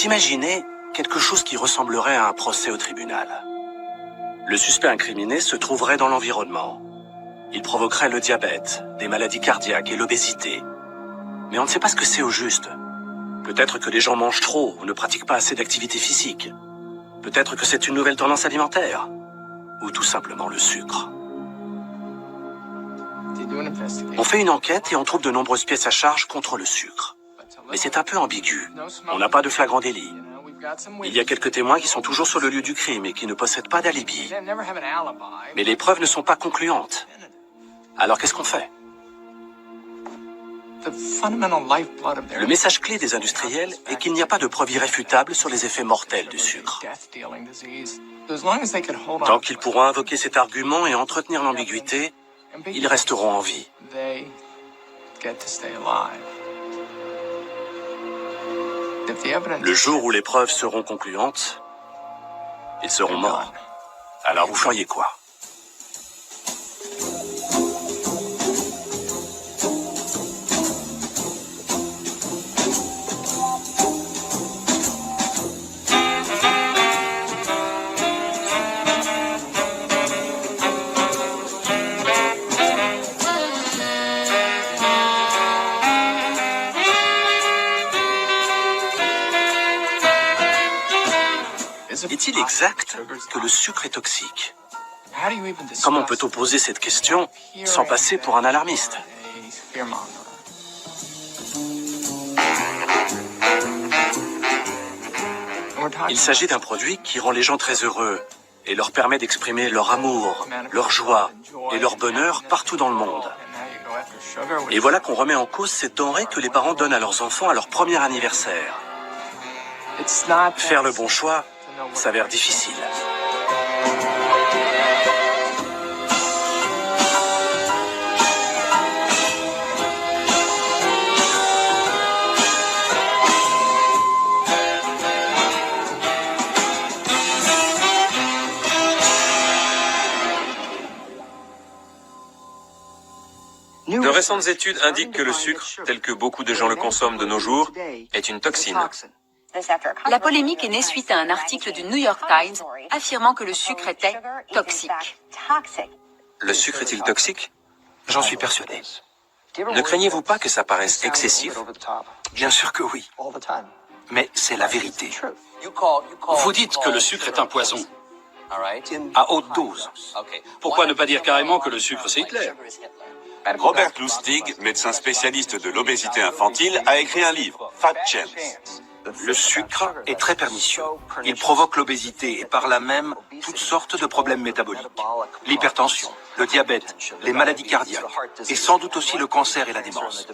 imaginer quelque chose qui ressemblerait à un procès au tribunal. Le suspect incriminé se trouverait dans l'environnement. Il provoquerait le diabète, des maladies cardiaques et l'obésité. Mais on ne sait pas ce que c'est au juste. Peut-être que les gens mangent trop ou ne pratiquent pas assez d'activité physique. Peut-être que c'est une nouvelle tendance alimentaire. Ou tout simplement le sucre. On fait une enquête et on trouve de nombreuses pièces à charge contre le sucre. Mais c'est un peu ambigu. On n'a pas de flagrant délit. Il y a quelques témoins qui sont toujours sur le lieu du crime et qui ne possèdent pas d'alibi. Mais les preuves ne sont pas concluantes. Alors qu'est-ce qu'on fait? Le message clé des industriels est qu'il n'y a pas de preuve irréfutable sur les effets mortels du sucre. Tant qu'ils pourront invoquer cet argument et entretenir l'ambiguïté, ils resteront en vie. Le jour où les preuves seront concluantes, ils seront morts. Alors vous feriez quoi? Est-il exact que le sucre est toxique? Comment peut-on poser cette question sans passer pour un alarmiste? Il s'agit d'un produit qui rend les gens très heureux et leur permet d'exprimer leur amour, leur joie et leur bonheur partout dans le monde. Et voilà qu'on remet en cause cette denrée que les parents donnent à leurs enfants à leur premier anniversaire. Faire le bon choix s'avère difficile. De récentes études indiquent que le sucre, tel que beaucoup de gens le consomment de nos jours, est une toxine. La polémique est née suite à un article du New York Times affirmant que le sucre était toxique. Le sucre est-il toxique? J'en suis persuadé. Ne craignez-vous pas que ça paraisse excessif? Bien sûr que oui. Mais c'est la vérité. Vous dites que le sucre est un poison, à haute dose. Pourquoi ne pas dire carrément que le sucre c'est Hitler? Robert Lustig, médecin spécialiste de l'obésité infantile, a écrit un livre, Fat Chance. Le sucre est très pernicieux. Il provoque l'obésité et par là même toutes sortes de problèmes métaboliques. L'hypertension, le diabète, les maladies cardiaques et sans doute aussi le cancer et la démence.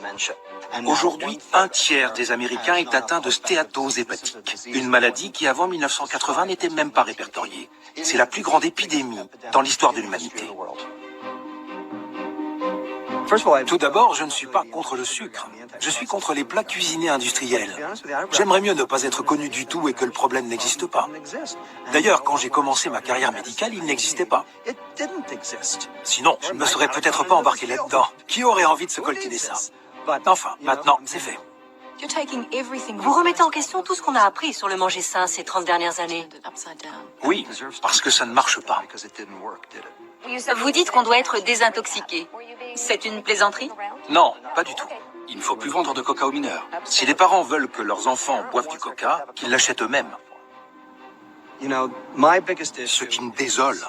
Aujourd'hui, un tiers des Américains est atteint de stéatose hépatique, une maladie qui avant 1980 n'était même pas répertoriée. C'est la plus grande épidémie dans l'histoire de l'humanité. Tout d'abord, je ne suis pas contre le sucre. Je suis contre les plats cuisinés industriels. J'aimerais mieux ne pas être connu du tout et que le problème n'existe pas. D'ailleurs, quand j'ai commencé ma carrière médicale, il n'existait pas. Sinon, je ne me serais peut-être pas embarqué là-dedans. Qui aurait envie de se coltiner ça? Enfin, maintenant, c'est fait. Vous remettez en question tout ce qu'on a appris sur le manger sain ces 30 dernières années. Oui, parce que ça ne marche pas. Vous dites qu'on doit être désintoxiqué. C'est une plaisanterie? Non, pas du tout. Il ne faut plus vendre de coca aux mineurs. Si les parents veulent que leurs enfants boivent du coca, qu'ils l'achètent eux-mêmes. Ce qui me désole,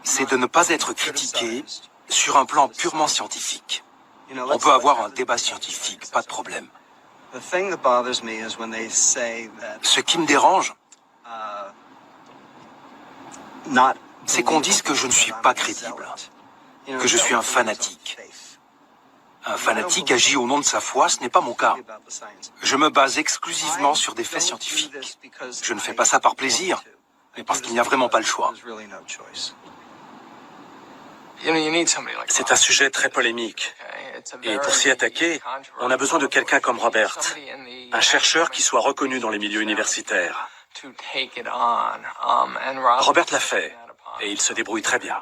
c'est de ne pas être critiqué sur un plan purement scientifique. On peut avoir un débat scientifique, pas de problème. Ce qui me dérange, c'est qu'on dise que je ne suis pas crédible, que je suis un fanatique. Un fanatique agit au nom de sa foi, ce n'est pas mon cas. Je me base exclusivement sur des faits scientifiques. Je ne fais pas ça par plaisir, mais parce qu'il n'y a vraiment pas le choix. C'est un sujet très polémique. Et pour s'y attaquer, on a besoin de quelqu'un comme Robert, un chercheur qui soit reconnu dans les milieux universitaires. Robert l'a fait, et il se débrouille très bien.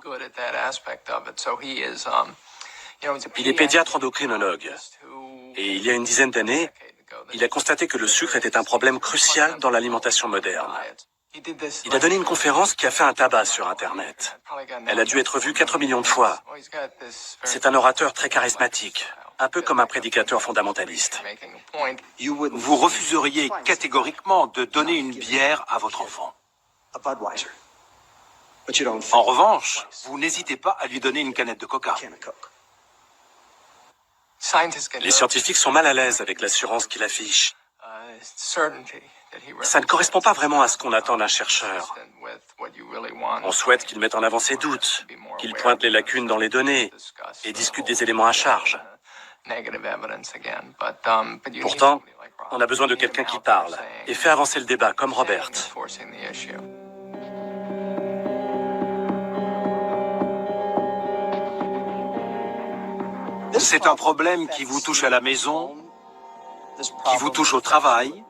Il est pédiatre endocrinologue. Et il y a une dizaine d'années, il a constaté que le sucre était un problème crucial dans l'alimentation moderne. Il a donné une conférence qui a fait un tabac sur Internet. Elle a dû être vue 4 millions de fois. C'est un orateur très charismatique, un peu comme un prédicateur fondamentaliste. Vous refuseriez catégoriquement de donner une bière à votre enfant. En revanche, vous n'hésitez pas à lui donner une canette de coca. Les scientifiques sont mal à l'aise avec l'assurance qu'il affiche. Ça ne correspond pas vraiment à ce qu'on attend d'un chercheur. On souhaite qu'il mette en avant ses doutes, qu'il pointe les lacunes dans les données et discute des éléments à charge. Pourtant, on a besoin de quelqu'un qui parle et fait avancer le débat, comme Robert. C'est un problème qui vous touche à la maison, qui vous touche au travail.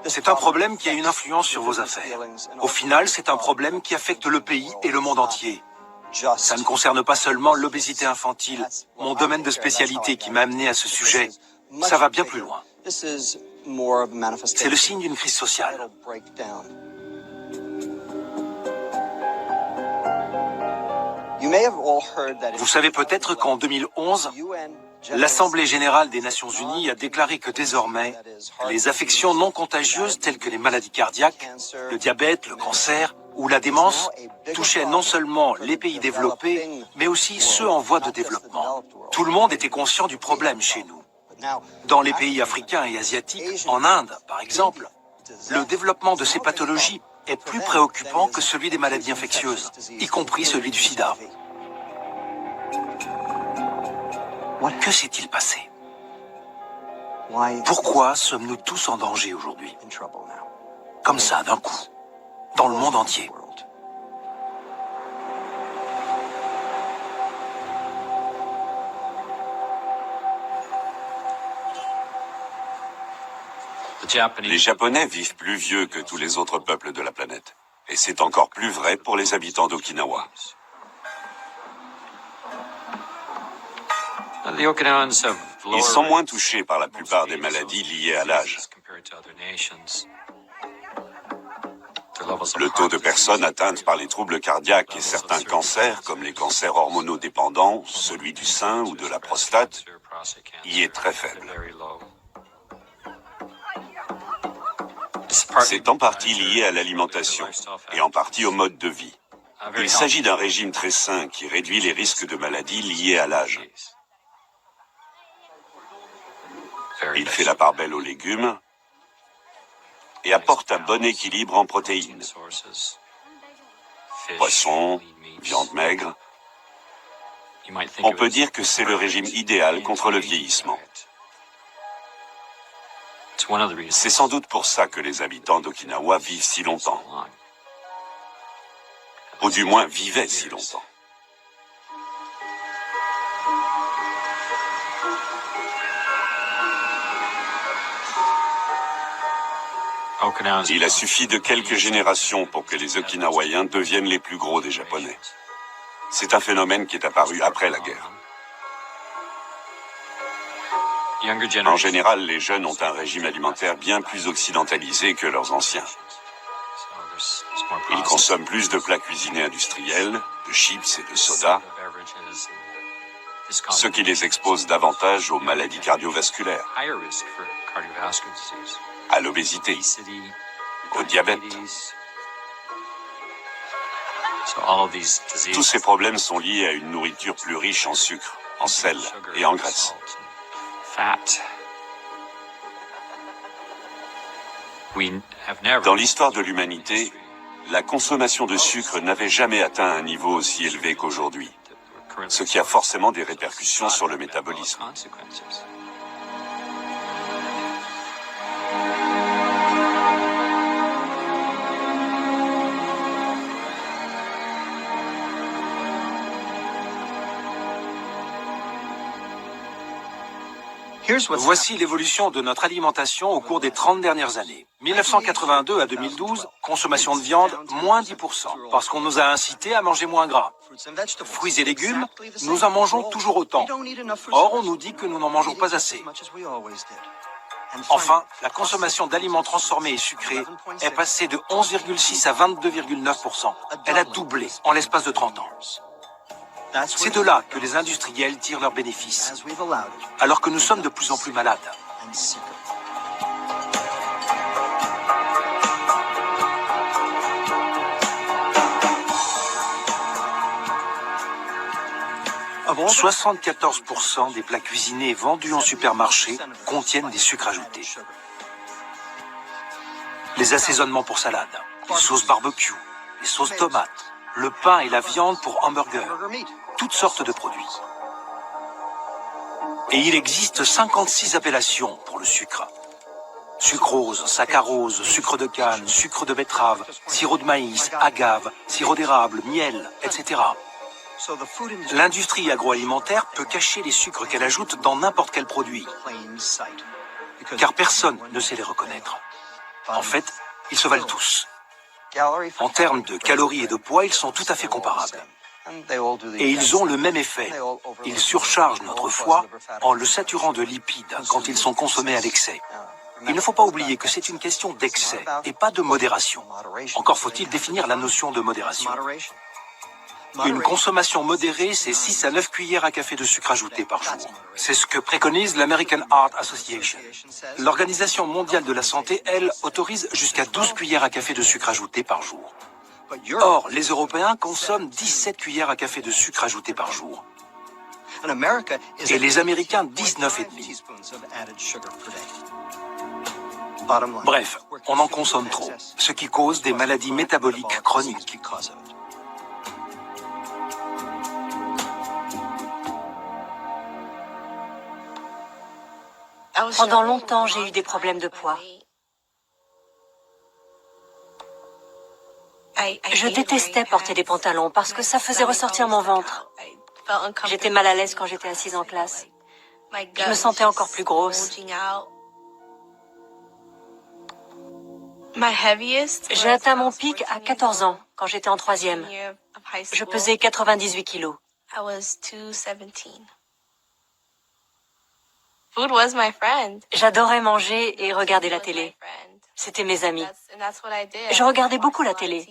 C'est un problème qui a une influence sur vos affaires. Au final, c'est un problème qui affecte le pays et le monde entier. Ça ne concerne pas seulement l'obésité infantile, mon domaine de spécialité qui m'a amené à ce sujet. Ça va bien plus loin. C'est le signe d'une crise sociale. Vous savez peut-être qu'en 2011, l'Assemblée générale des Nations unies a déclaré que désormais, les affections non contagieuses telles que les maladies cardiaques, le diabète, le cancer ou la démence touchaient non seulement les pays développés, mais aussi ceux en voie de développement. Tout le monde était conscient du problème chez nous. Dans les pays africains et asiatiques, en Inde par exemple, le développement de ces pathologies est plus préoccupant que celui des maladies infectieuses, y compris celui du sida. Que s'est-il passé? Pourquoi sommes-nous tous en danger aujourd'hui? Comme ça, d'un coup, dans le monde entier. Les Japonais vivent plus vieux que tous les autres peuples de la planète. Et c'est encore plus vrai pour les habitants d'Okinawa. Ils sont moins touchés par la plupart des maladies liées à l'âge. Le taux de personnes atteintes par les troubles cardiaques et certains cancers, comme les cancers hormonodépendants, celui du sein ou de la prostate, y est très faible. C'est en partie lié à l'alimentation et en partie au mode de vie. Il s'agit d'un régime très sain qui réduit les risques de maladies liées à l'âge. Il fait la part belle aux légumes et apporte un bon équilibre en protéines. Poisson, viande maigre. On peut dire que c'est le régime idéal contre le vieillissement. C'est sans doute pour ça que les habitants d'Okinawa vivent si longtemps. Ou du moins vivaient si longtemps. Il a suffi de quelques générations pour que les Okinawaïens deviennent les plus gros des Japonais. C'est un phénomène qui est apparu après la guerre. En général, les jeunes ont un régime alimentaire bien plus occidentalisé que leurs anciens. Ils consomment plus de plats cuisinés industriels, de chips et de sodas, ce qui les expose davantage aux maladies cardiovasculaires, à l'obésité, au diabète. Tous ces problèmes sont liés à une nourriture plus riche en sucre, en sel et en graisse. Dans l'histoire de l'humanité, la consommation de sucre n'avait jamais atteint un niveau aussi élevé qu'aujourd'hui, ce qui a forcément des répercussions sur le métabolisme. Voici l'évolution de notre alimentation au cours des 30 dernières années. 1982 à 2012, consommation de viande, moins 10%, parce qu'on nous a incités à manger moins gras. Fruits et légumes, nous en mangeons toujours autant. Or, on nous dit que nous n'en mangeons pas assez. Enfin, la consommation d'aliments transformés et sucrés est passée de 11,6 à 22,9%. Elle a doublé en l'espace de 30 ans. C'est de là que les industriels tirent leurs bénéfices, alors que nous sommes de plus en plus malades. « 74% des plats cuisinés vendus en supermarché contiennent des sucres ajoutés. Les assaisonnements pour salade, les sauces barbecue, les sauces tomates, le pain et la viande pour hamburger, toutes sortes de produits. Et il existe 56 appellations pour le sucre. Sucrose, saccharose, sucre de canne, sucre de betterave, sirop de maïs, agave, sirop d'érable, miel, etc. L'industrie agroalimentaire peut cacher les sucres qu'elle ajoute dans n'importe quel produit, car personne ne sait les reconnaître. En fait, ils se valent tous. En termes de calories et de poids, ils sont tout à fait comparables. Et ils ont le même effet. Ils surchargent notre foie en le saturant de lipides quand ils sont consommés à l'excès. Il ne faut pas oublier que c'est une question d'excès et pas de modération. Encore faut-il définir la notion de modération. Une consommation modérée, c'est 6 à 9 cuillères à café de sucre ajouté par jour. C'est ce que préconise l'American Heart Association. L'Organisation mondiale de la santé, elle, autorise jusqu'à 12 cuillères à café de sucre ajouté par jour. Or, les Européens consomment 17 cuillères à café de sucre ajouté par jour. Et les Américains, 19,5. Bref, on en consomme trop, ce qui cause des maladies métaboliques chroniques. Pendant longtemps, j'ai eu des problèmes de poids. Je détestais porter des pantalons parce que ça faisait ressortir mon ventre. J'étais mal à l'aise quand j'étais assise en classe. Je me sentais encore plus grosse. J'ai atteint mon pic à 14 ans, quand j'étais en troisième. Je pesais 98 kilos. J'adorais manger et regarder la télé. C'était mes amis. Je regardais beaucoup la télé.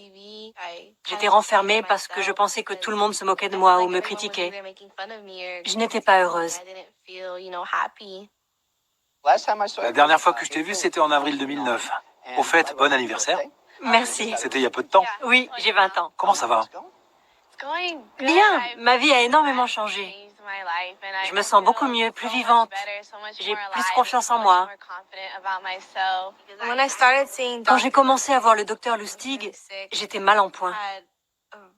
J'étais renfermée parce que je pensais que tout le monde se moquait de moi ou me critiquait. Je n'étais pas heureuse. La dernière fois que je t'ai vu, c'était en avril 2009. Au fait, bon anniversaire. Merci. C'était il y a peu de temps. Oui, j'ai 20 ans. Comment ça va? Bien, ma vie a énormément changé. Je me sens beaucoup mieux, plus vivante. J'ai plus confiance en moi. Quand j'ai commencé à voir le docteur Lustig, j'étais mal en point.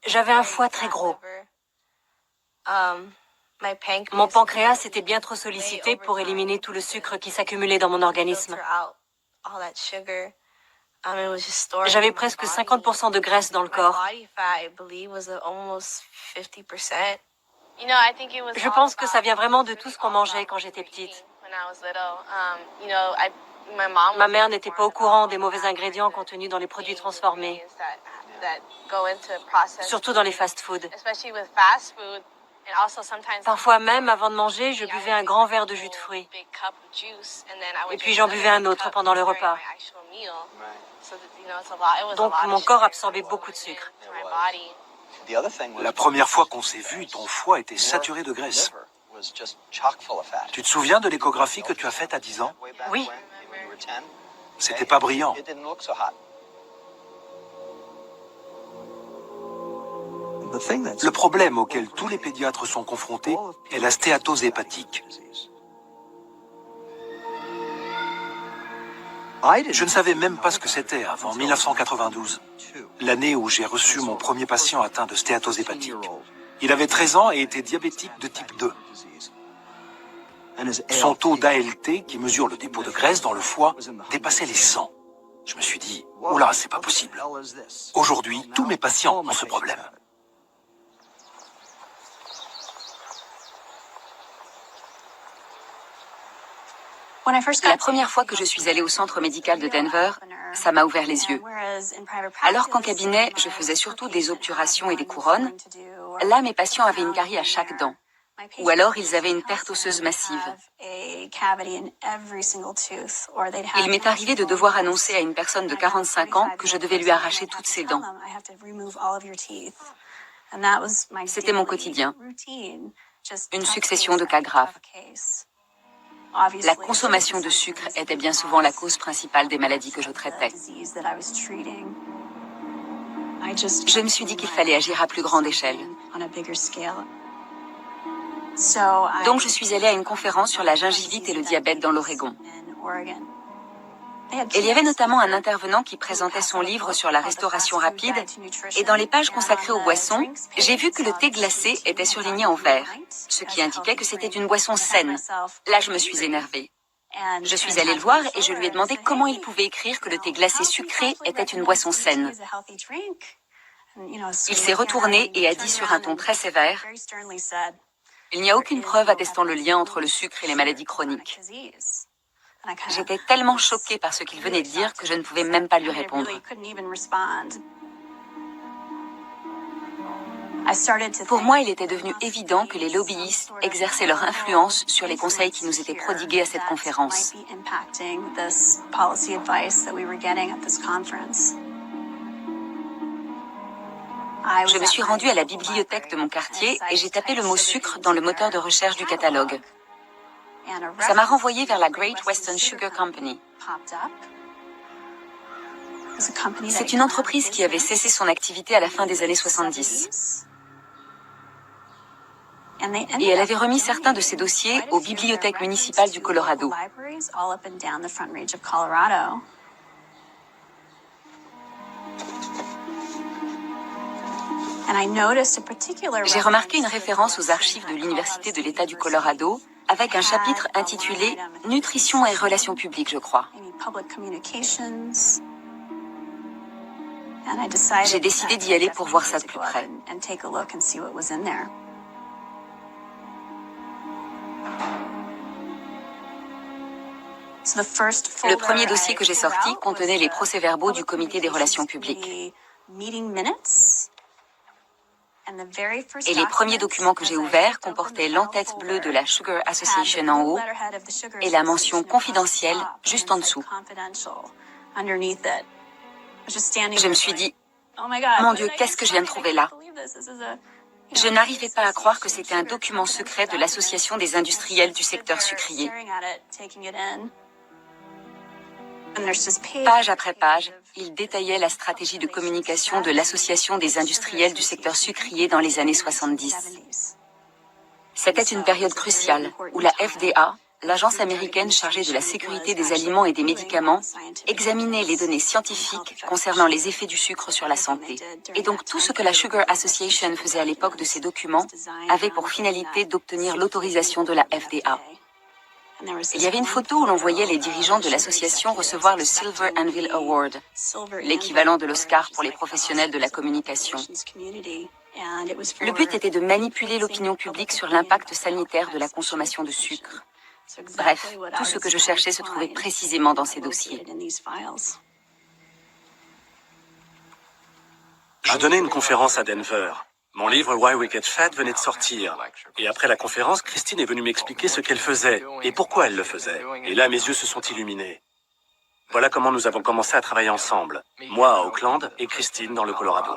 J'avais un foie très gros. Mon pancréas était bien trop sollicité pour éliminer tout le sucre qui s'accumulait dans mon organisme. J'avais presque 50% de graisse dans le corps. Je pense que ça vient vraiment de tout ce qu'on mangeait quand j'étais petite. Ma mère n'était pas au courant des mauvais ingrédients contenus dans les produits transformés, surtout dans les fast-foods. Parfois même, avant de manger, je buvais un grand verre de jus de fruits. Et puis j'en buvais un autre pendant le repas. Donc mon corps absorbait beaucoup de sucre. La première fois qu'on s'est vu, ton foie était saturé de graisse. Tu te souviens de l'échographie que tu as faite à 10 ans? Oui. C'était pas brillant. Le problème auquel tous les pédiatres sont confrontés est la stéatose hépatique. Je ne savais même pas ce que c'était avant 1992, l'année où j'ai reçu mon premier patient atteint de stéatose hépatique. Il avait 13 ans et était diabétique de type 2. Son taux d'ALT, qui mesure le dépôt de graisse dans le foie, dépassait les 100. Je me suis dit, oula, c'est pas possible. Aujourd'hui, tous mes patients ont ce problème. La première fois que je suis allée au centre médical de Denver, ça m'a ouvert les yeux. Alors qu'en cabinet, je faisais surtout des obturations et des couronnes, là, mes patients avaient une carie à chaque dent. ou alors ils avaient une perte osseuse massive. Il m'est arrivé de devoir annoncer à une personne de 45 ans que je devais lui arracher toutes ses dents. C'était mon quotidien, une succession de cas graves. La consommation de sucre était bien souvent la cause principale des maladies que je traitais. Je me suis dit qu'il fallait agir à plus grande échelle. Donc je suis allée à une conférence sur la gingivite et le diabète dans l'Oregon. Il y avait notamment un intervenant qui présentait son livre sur la restauration rapide, et dans les pages consacrées aux boissons, j'ai vu que le thé glacé était surligné en vert, ce qui indiquait que c'était une boisson saine. Là, je me suis énervée. Je suis allée le voir et je lui ai demandé comment il pouvait écrire que le thé glacé sucré était une boisson saine. Il s'est retourné et a dit sur un ton très sévère, « Il n'y a aucune preuve attestant le lien entre le sucre et les maladies chroniques. » J'étais tellement choquée par ce qu'il venait de dire que je ne pouvais même pas lui répondre. Pour moi, il était devenu évident que les lobbyistes exerçaient leur influence sur les conseils qui nous étaient prodigués à cette conférence. Je me suis rendue à la bibliothèque de mon quartier et j'ai tapé le mot sucre dans le moteur de recherche du catalogue. Ça m'a renvoyé vers la Great Western Sugar Company. C'est une entreprise qui avait cessé son activité à la fin des années 70. Et elle avait remis certains de ses dossiers aux bibliothèques municipales du Colorado. J'ai remarqué une référence aux archives de l'Université de l'État du Colorado avec un chapitre intitulé « Nutrition et relations publiques », je crois. J'ai décidé d'y aller pour voir ça de plus près. Le premier dossier que j'ai sorti contenait les procès-verbaux du comité des relations publiques. Et les premiers documents que j'ai ouverts comportaient l'entête bleue de la Sugar Association en haut et la mention confidentielle juste en dessous. Je me suis dit, mon Dieu, qu'est-ce que je viens de trouver là? Je n'arrivais pas à croire que c'était un document secret de l'Association des industriels du secteur sucrier. Page après page, il détaillait la stratégie de communication de l'Association des industriels du secteur sucrier dans les années 70. C'était une période cruciale où la FDA, l'agence américaine chargée de la sécurité des aliments et des médicaments, examinait les données scientifiques concernant les effets du sucre sur la santé. Et donc tout ce que la Sugar Association faisait à l'époque de ces documents avait pour finalité d'obtenir l'autorisation de la FDA. Il y avait une photo où l'on voyait les dirigeants de l'association recevoir le Silver Anvil Award, l'équivalent de l'Oscar pour les professionnels de la communication. Le but était de manipuler l'opinion publique sur l'impact sanitaire de la consommation de sucre. Bref, tout ce que je cherchais se trouvait précisément dans ces dossiers. Je donnais une conférence à Denver. Mon livre Why We Get Fat venait de sortir. Et après la conférence, Christine est venue m'expliquer ce qu'elle faisait et pourquoi elle le faisait. Et là, mes yeux se sont illuminés. Voilà comment nous avons commencé à travailler ensemble. Moi à Oakland et Christine dans le Colorado.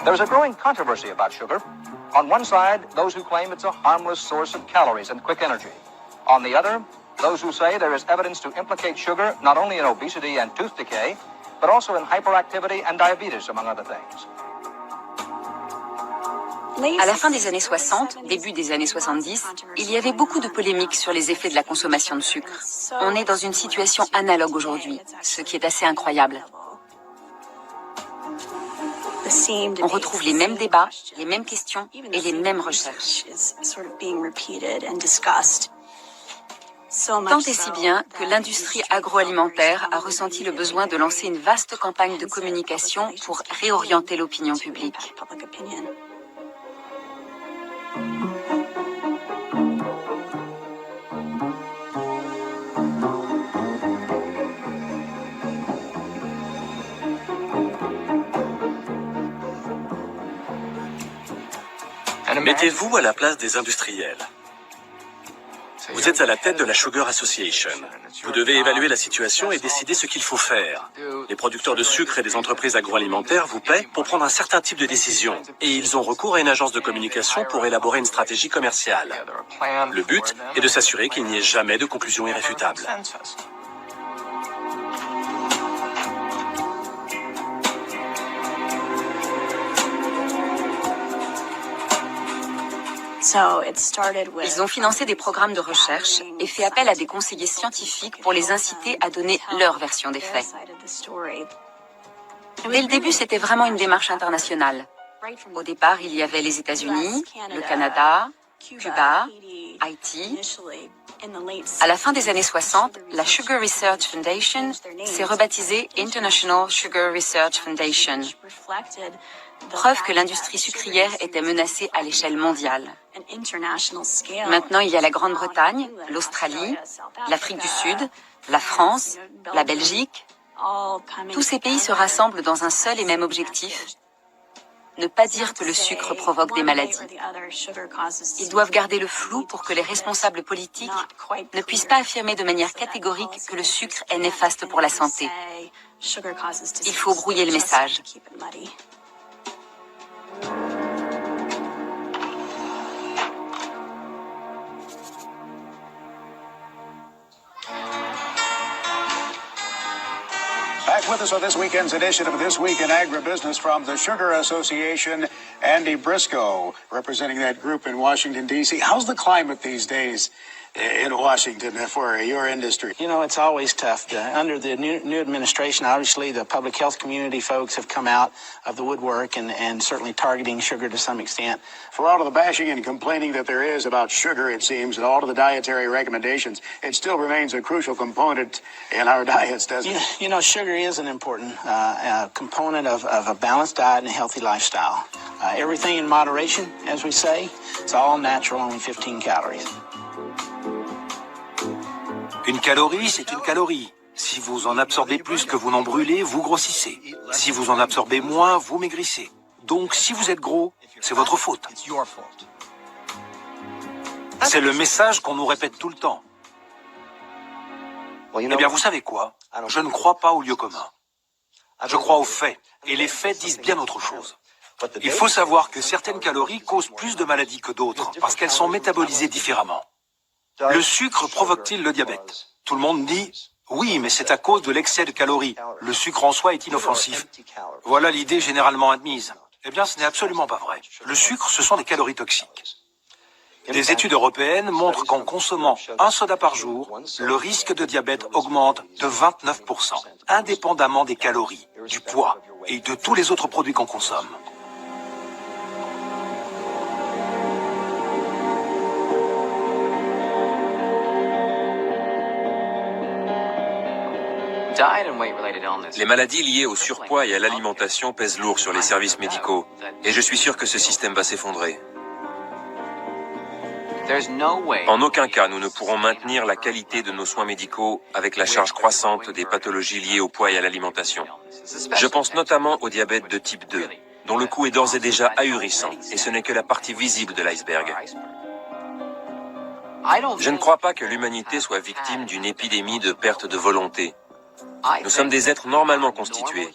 There's a growing controversy about sugar. On one side, those who claim it's a harmless source of calories and quick energy. On the other, those who say there is evidence to implicate sugar not only in obesity and tooth decay, but also in hyperactivity and diabetes, among other things. À la fin des années 60, début des années 70, il y avait beaucoup de polémiques sur les effets de la consommation de sucre. On est dans une situation analogue aujourd'hui, ce qui est assez incroyable. On retrouve les mêmes débats, les mêmes questions et les mêmes recherches. Tant et si bien que l'industrie agroalimentaire a ressenti le besoin de lancer une vaste campagne de communication pour réorienter l'opinion publique. Mettez-vous à la place des industriels. Vous êtes à la tête de la Sugar Association. Vous devez évaluer la situation et décider ce qu'il faut faire. Les producteurs de sucre et des entreprises agroalimentaires vous paient pour prendre un certain type de décision. Et ils ont recours à une agence de communication pour élaborer une stratégie commerciale. Le but est de s'assurer qu'il n'y ait jamais de conclusion irréfutable. Ils ont financé des programmes de recherche et fait appel à des conseillers scientifiques pour les inciter à donner leur version des faits. Dès le début, c'était vraiment une démarche internationale. Au départ, il y avait les États-Unis, le Canada, Cuba, Haïti. À la fin des années 60, la Sugar Research Foundation s'est rebaptisée International Sugar Research Foundation. Preuve que l'industrie sucrière était menacée à l'échelle mondiale. Maintenant, il y a la Grande-Bretagne, l'Australie, l'Afrique du Sud, la France, la Belgique. Tous ces pays se rassemblent dans un seul et même objectif: ne pas dire que le sucre provoque des maladies. Ils doivent garder le flou pour que les responsables politiques ne puissent pas affirmer de manière catégorique que le sucre est néfaste pour la santé. Il faut brouiller le message. Back with us on this weekend's edition of This Week in Agribusiness from the Sugar Association, Andy Briscoe, representing that group in Washington, D.C. How's the climate these days in Washington for your industry? You know, it's always tough. Under the new administration, obviously, the public health community folks have come out of the woodwork and certainly targeting sugar to some extent. For all of the bashing and complaining that there is about sugar, it seems, and all of the dietary recommendations, it still remains a crucial component in our diets, doesn't it? You know, sugar is an important component of a balanced diet and a healthy lifestyle. Everything in moderation, as we say. It's all natural, only 15 calories. Une calorie, c'est une calorie. Si vous en absorbez plus que vous n'en brûlez, vous grossissez. Si vous en absorbez moins, vous maigrissez. Donc, si vous êtes gros, c'est votre faute. C'est le message qu'on nous répète tout le temps. Eh bien, vous savez quoi? Je ne crois pas au lieu commun. Je crois aux faits. Et les faits disent bien autre chose. Il faut savoir que certaines calories causent plus de maladies que d'autres, parce qu'elles sont métabolisées différemment. Le sucre provoque-t-il le diabète? Tout le monde dit « Oui, mais c'est à cause de l'excès de calories. Le sucre en soi est inoffensif. » Voilà l'idée généralement admise. Eh bien, ce n'est absolument pas vrai. Le sucre, ce sont des calories toxiques. Des études européennes montrent qu'en consommant un soda par jour, le risque de diabète augmente de 29%, indépendamment des calories, du poids et de tous les autres produits qu'on consomme. Les maladies liées au surpoids et à l'alimentation pèsent lourd sur les services médicaux, et je suis sûr que ce système va s'effondrer. En aucun cas, nous ne pourrons maintenir la qualité de nos soins médicaux avec la charge croissante des pathologies liées au poids et à l'alimentation. Je pense notamment au diabète de type 2, dont le coût est d'ores et déjà ahurissant, et ce n'est que la partie visible de l'iceberg. Je ne crois pas que l'humanité soit victime d'une épidémie de perte de volonté. Nous sommes des êtres normalement constitués,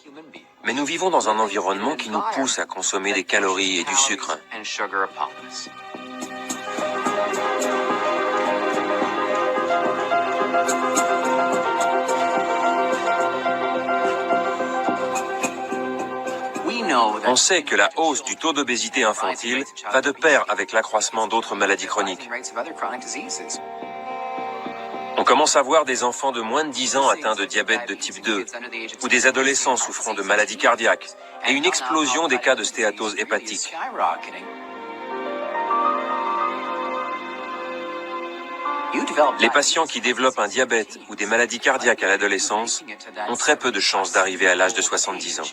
mais nous vivons dans un environnement qui nous pousse à consommer des calories et du sucre. On sait que la hausse du taux d'obésité infantile va de pair avec l'accroissement d'autres maladies chroniques. On commence à voir des enfants de moins de 10 ans atteints de diabète de type 2, ou des adolescents souffrant de maladies cardiaques, et une explosion des cas de stéatose hépatique. Les patients qui développent un diabète ou des maladies cardiaques à l'adolescence ont très peu de chances d'arriver à l'âge de 70 ans.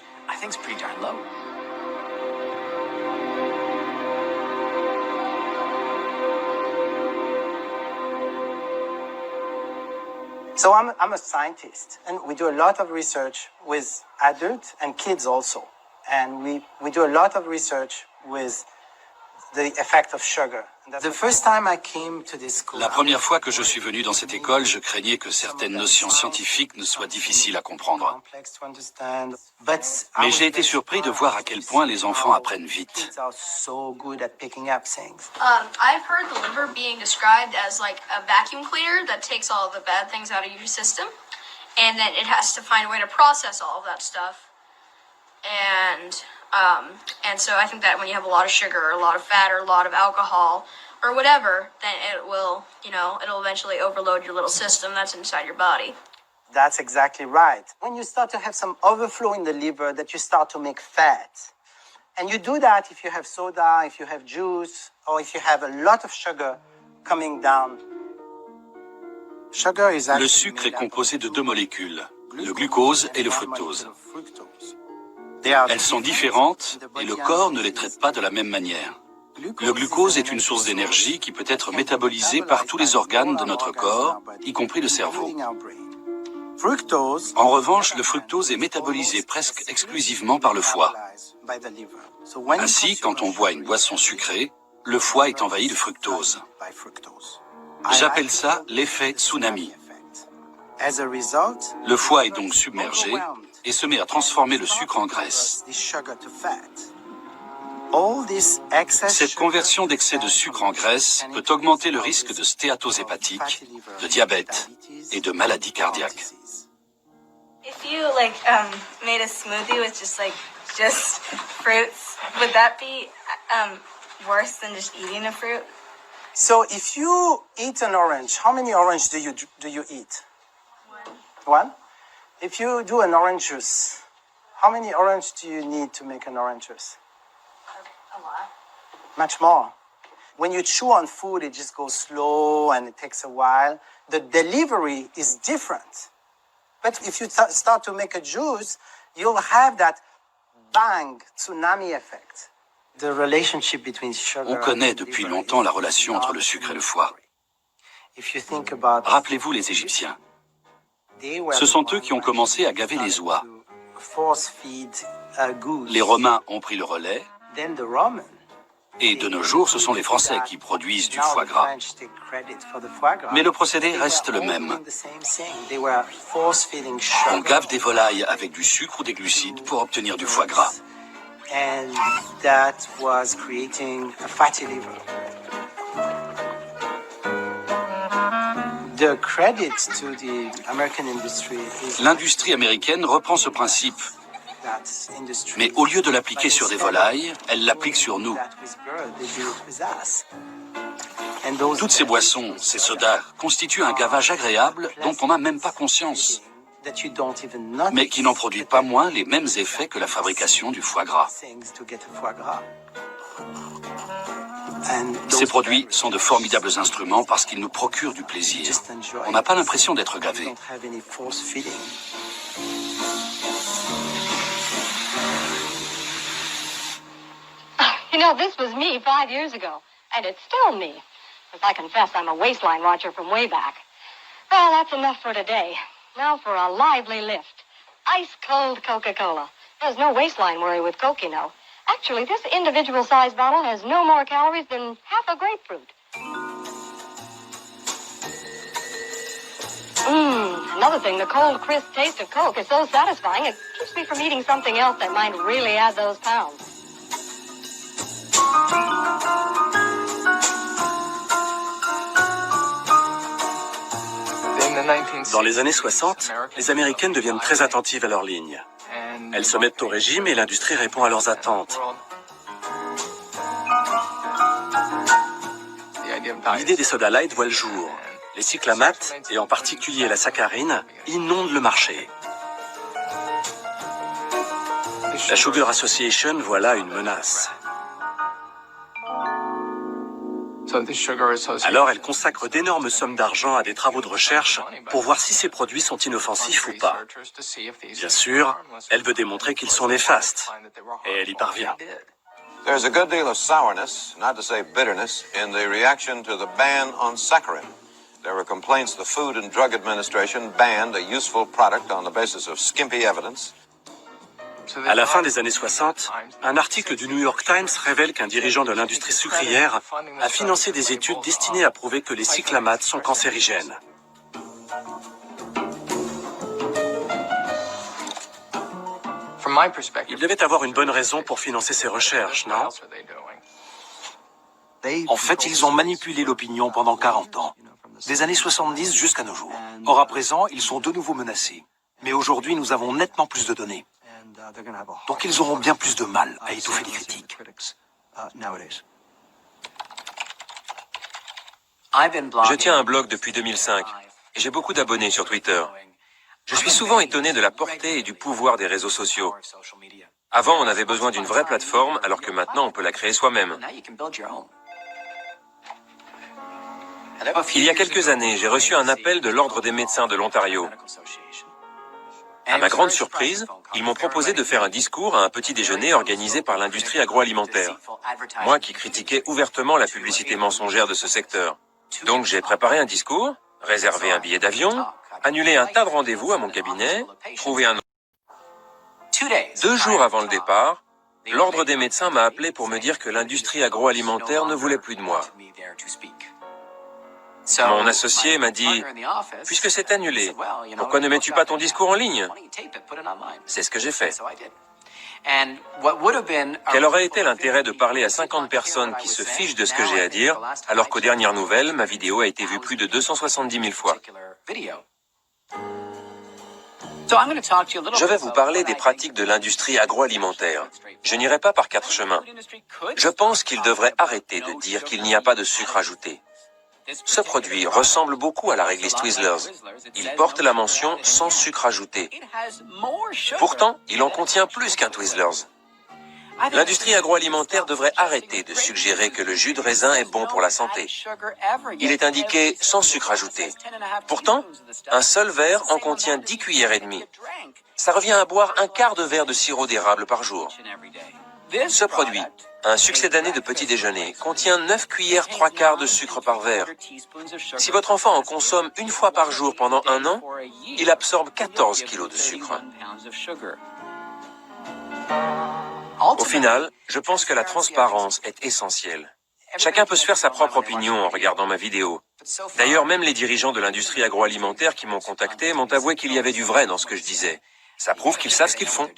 So I'm a scientist, and we do a lot of research with adults and kids also. And we do a lot of research with the effect of sugar. The first time I came to this school, La première fois que je suis venu dans cette école, je craignais que certaines notions scientifiques ne soient difficiles à comprendre. Mais j'ai été surpris de voir à quel point les enfants apprennent vite. I've heard the liver being described as like a vacuum cleaner that takes all the bad things out of your system, and then it has to find a way to process all of that stuff. And so I think that when you have a lot of sugar or a lot of fat or a lot of alcohol or whatever, then it will, it'll eventually overload your little system that's inside your body. That's exactly right. When you start to have some overflow in the liver, that you start to make fat. And you do that if you have soda, if you have juice, or if you have a lot of sugar coming down. Sugar is Le sucre est composé de deux molécules, le glucose et le fructose. Elles sont différentes et le corps ne les traite pas de la même manière. Le glucose est une source d'énergie qui peut être métabolisée par tous les organes de notre corps, y compris le cerveau. En revanche, le fructose est métabolisé presque exclusivement par le foie. Ainsi, quand on boit une boisson sucrée, le foie est envahi de fructose. J'appelle ça l'effet tsunami. Le foie est donc submergé et se met à transformer le sucre en graisse. Cette conversion d'excès de sucre en graisse peut augmenter le risque de stéatose hépatique, de diabète et de maladies cardiaques. If you made a smoothie with just fruits, would that be worse than just eating a fruit? So if you eat an orange, how many oranges do you eat? One? If you do an orange juice, how many oranges do you need to make an orange juice? A lot. Much more. When you chew on food, it just goes slow and it takes a while. The delivery is different. But if you start to make a juice, you'll have that bang, tsunami effect. The relationship between sugar On connaît depuis longtemps la relation entre le sucre et le foie. Rappelez-vous les Égyptiens. Ce sont eux qui ont commencé à gaver les oies. Les Romains ont pris le relais. Et de nos jours, ce sont les Français qui produisent du foie gras. Mais le procédé reste le même. On gave des volailles avec du sucre ou des glucides pour obtenir du foie gras. And that was creating a fatty liver. The credit to the American industry is L'industrie américaine reprend ce principe, mais au lieu de l'appliquer sur des volailles, elle l'applique sur nous. Toutes ces boissons, ces sodas, constituent un gavage agréable dont on n'a même pas conscience, mais qui n'en produit pas moins les mêmes effets que la fabrication du foie gras. Ces produits sont de formidables instruments parce qu'ils nous procurent du plaisir. On n'a pas l'impression d'être gavé. You know, this was me 5 years ago, and it's still me. As I confess, I'm a waistline watcher from way back. Well, that's enough for today. Now for a lively lift. Ice-cold Coca-Cola. There's no waistline worry with Coke, you know. Actually, this individual-sized bottle has no more calories than half a grapefruit. Another thing, the cold, crisp taste of Coke is so satisfying, it keeps me from eating something else that might really add those pounds. Dans les années 60, les Américaines deviennent très attentives à leurs lignes. Elles se mettent au régime et l'industrie répond à leurs attentes. L'idée des sodas light voit le jour. Les cyclamates, et en particulier la saccharine, inondent le marché. La Sugar Association voit là une menace. Alors elle consacre d'énormes sommes d'argent à des travaux de recherche pour voir si ces produits sont inoffensifs ou pas. Bien sûr, elle veut démontrer qu'ils sont néfastes, et elle y parvient. There's a good deal of sourness, not to say bitterness, in the reaction to the ban on saccharin. There were complaints the Food and Drug Administration banned a useful product on the basis of skimpy evidence. À la fin des années 60, un article du New York Times révèle qu'un dirigeant de l'industrie sucrière a financé des études destinées à prouver que les cyclamates sont cancérigènes. Il devait avoir une bonne raison pour financer ses recherches, non? En fait, ils ont manipulé l'opinion pendant 40 ans, des années 70 jusqu'à nos jours. Or, à présent, ils sont de nouveau menacés. Mais aujourd'hui, nous avons nettement plus de données. Donc, ils auront bien plus de mal à étouffer les critiques. Je tiens un blog depuis 2005 et j'ai beaucoup d'abonnés sur Twitter. Je suis souvent étonné de la portée et du pouvoir des réseaux sociaux. Avant, on avait besoin d'une vraie plateforme, alors que maintenant, on peut la créer soi-même. Il y a quelques années, j'ai reçu un appel de l'Ordre des médecins de l'Ontario. À ma grande surprise, ils m'ont proposé de faire un discours à un petit déjeuner organisé par l'industrie agroalimentaire. Moi qui critiquais ouvertement la publicité mensongère de ce secteur. Donc j'ai préparé un discours, réservé un billet d'avion, annulé un tas de rendez-vous à mon cabinet, trouvé un... 2 jours avant le départ, l'Ordre des médecins m'a appelé pour me dire que l'industrie agroalimentaire ne voulait plus de moi. Mon associé m'a dit, « Puisque c'est annulé, pourquoi ne mets-tu pas ton discours en ligne ?» C'est ce que j'ai fait. Quel aurait été l'intérêt de parler à 50 personnes qui se fichent de ce que j'ai à dire, alors qu'aux dernières nouvelles, ma vidéo a été vue plus de 270 000 fois. Je vais vous parler des pratiques de l'industrie agroalimentaire. Je n'irai pas par 4 chemins. Je pense qu'il devrait arrêter de dire qu'il n'y a pas de sucre ajouté. Ce produit ressemble beaucoup à la réglisse Twizzlers. Il porte la mention « sans sucre ajouté ». Pourtant, il en contient plus qu'un Twizzlers. L'industrie agroalimentaire devrait arrêter de suggérer que le jus de raisin est bon pour la santé. Il est indiqué « sans sucre ajouté ». Pourtant, un seul verre en contient 10 cuillères et demie. Ça revient à boire un quart de verre de sirop d'érable par jour. Ce produit, un succès d'année de petit déjeuner, contient 9 cuillères 3/4 de sucre par verre. Si votre enfant en consomme 1 fois par jour pendant 1 an, il absorbe 14 kilos de sucre. Au final, je pense que la transparence est essentielle. Chacun peut se faire sa propre opinion en regardant ma vidéo. D'ailleurs, même les dirigeants de l'industrie agroalimentaire qui m'ont contacté m'ont avoué qu'il y avait du vrai dans ce que je disais. Ça prouve qu'ils savent ce qu'ils font.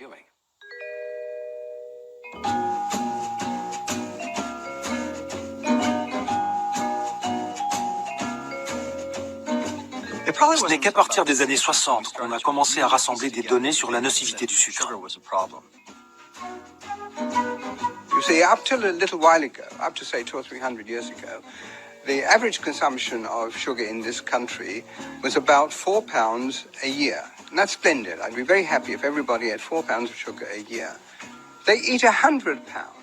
Ce n'est qu'à partir des années 60 qu'on a commencé à rassembler des données sur la nocivité du sucre. You see, up till a little while ago, up to say 200 or 300 years ago, the average consumption of sugar in this country was about 4 pounds a year. And that's splendid. I'd be very happy if everybody had 4 pounds of sugar a year. They eat 100 pounds.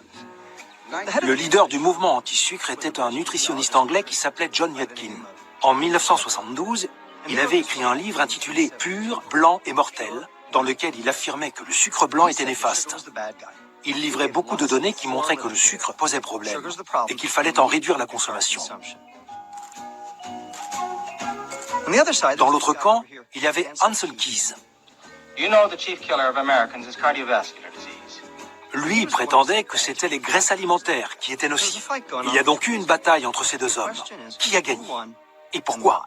Le leader du mouvement anti-sucre était un nutritionniste anglais qui s'appelait John Yudkin. En 1972, il avait écrit un livre intitulé « Pur, blanc et mortel », dans lequel il affirmait que le sucre blanc était néfaste. Il livrait beaucoup de données qui montraient que le sucre posait problème et qu'il fallait en réduire la consommation. Dans l'autre camp, il y avait Ancel Keys. Lui prétendait que c'était les graisses alimentaires qui étaient nocives. Il y a donc eu une bataille entre ces 2 hommes. Qui a gagné? Et pourquoi?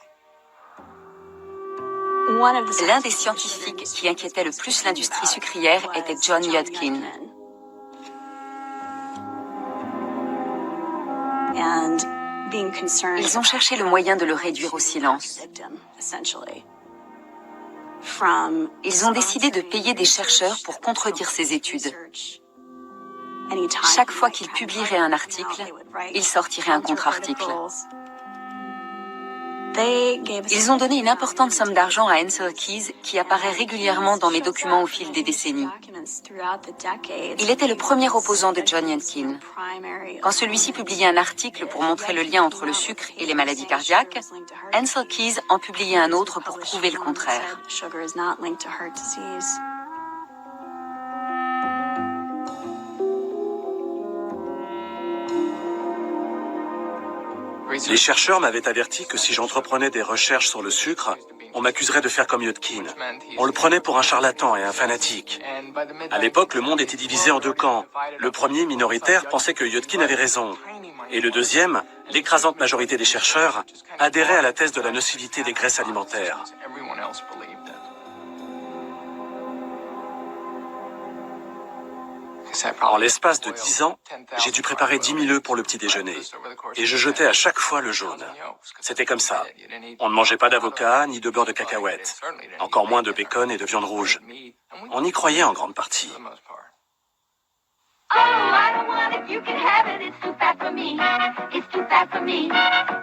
L'un des scientifiques qui inquiétait le plus l'industrie sucrière était John Yudkin. Ils ont cherché le moyen de le réduire au silence. Ils ont décidé de payer des chercheurs pour contredire ces études. Chaque fois qu'ils publieraient un article, ils sortiraient un contre-article. Ils ont donné une importante somme d'argent à Ancel Keys, qui apparaît régulièrement dans mes documents au fil des décennies. Il était le premier opposant de John Yudkin. Quand celui-ci publiait un article pour montrer le lien entre le sucre et les maladies cardiaques, Ancel Keys en publiait un autre pour prouver le contraire. Les chercheurs m'avaient averti que si j'entreprenais des recherches sur le sucre, on m'accuserait de faire comme Yudkin. On le prenait pour un charlatan et un fanatique. À l'époque, le monde était divisé en deux camps. Le premier, minoritaire, pensait que Yudkin avait raison. Et le deuxième, l'écrasante majorité des chercheurs, adhérait à la thèse de la nocivité des graisses alimentaires. En l'espace de 10 ans, j'ai dû préparer 10 000 œufs pour le petit déjeuner. Et je jetais à chaque fois le jaune. C'était comme ça. On ne mangeait pas d'avocat ni de beurre de cacahuète. Encore moins de bacon et de viande rouge. On y croyait en grande partie. Oh, I don't want it, you can have it, it's too fat for me. It's too fat for me.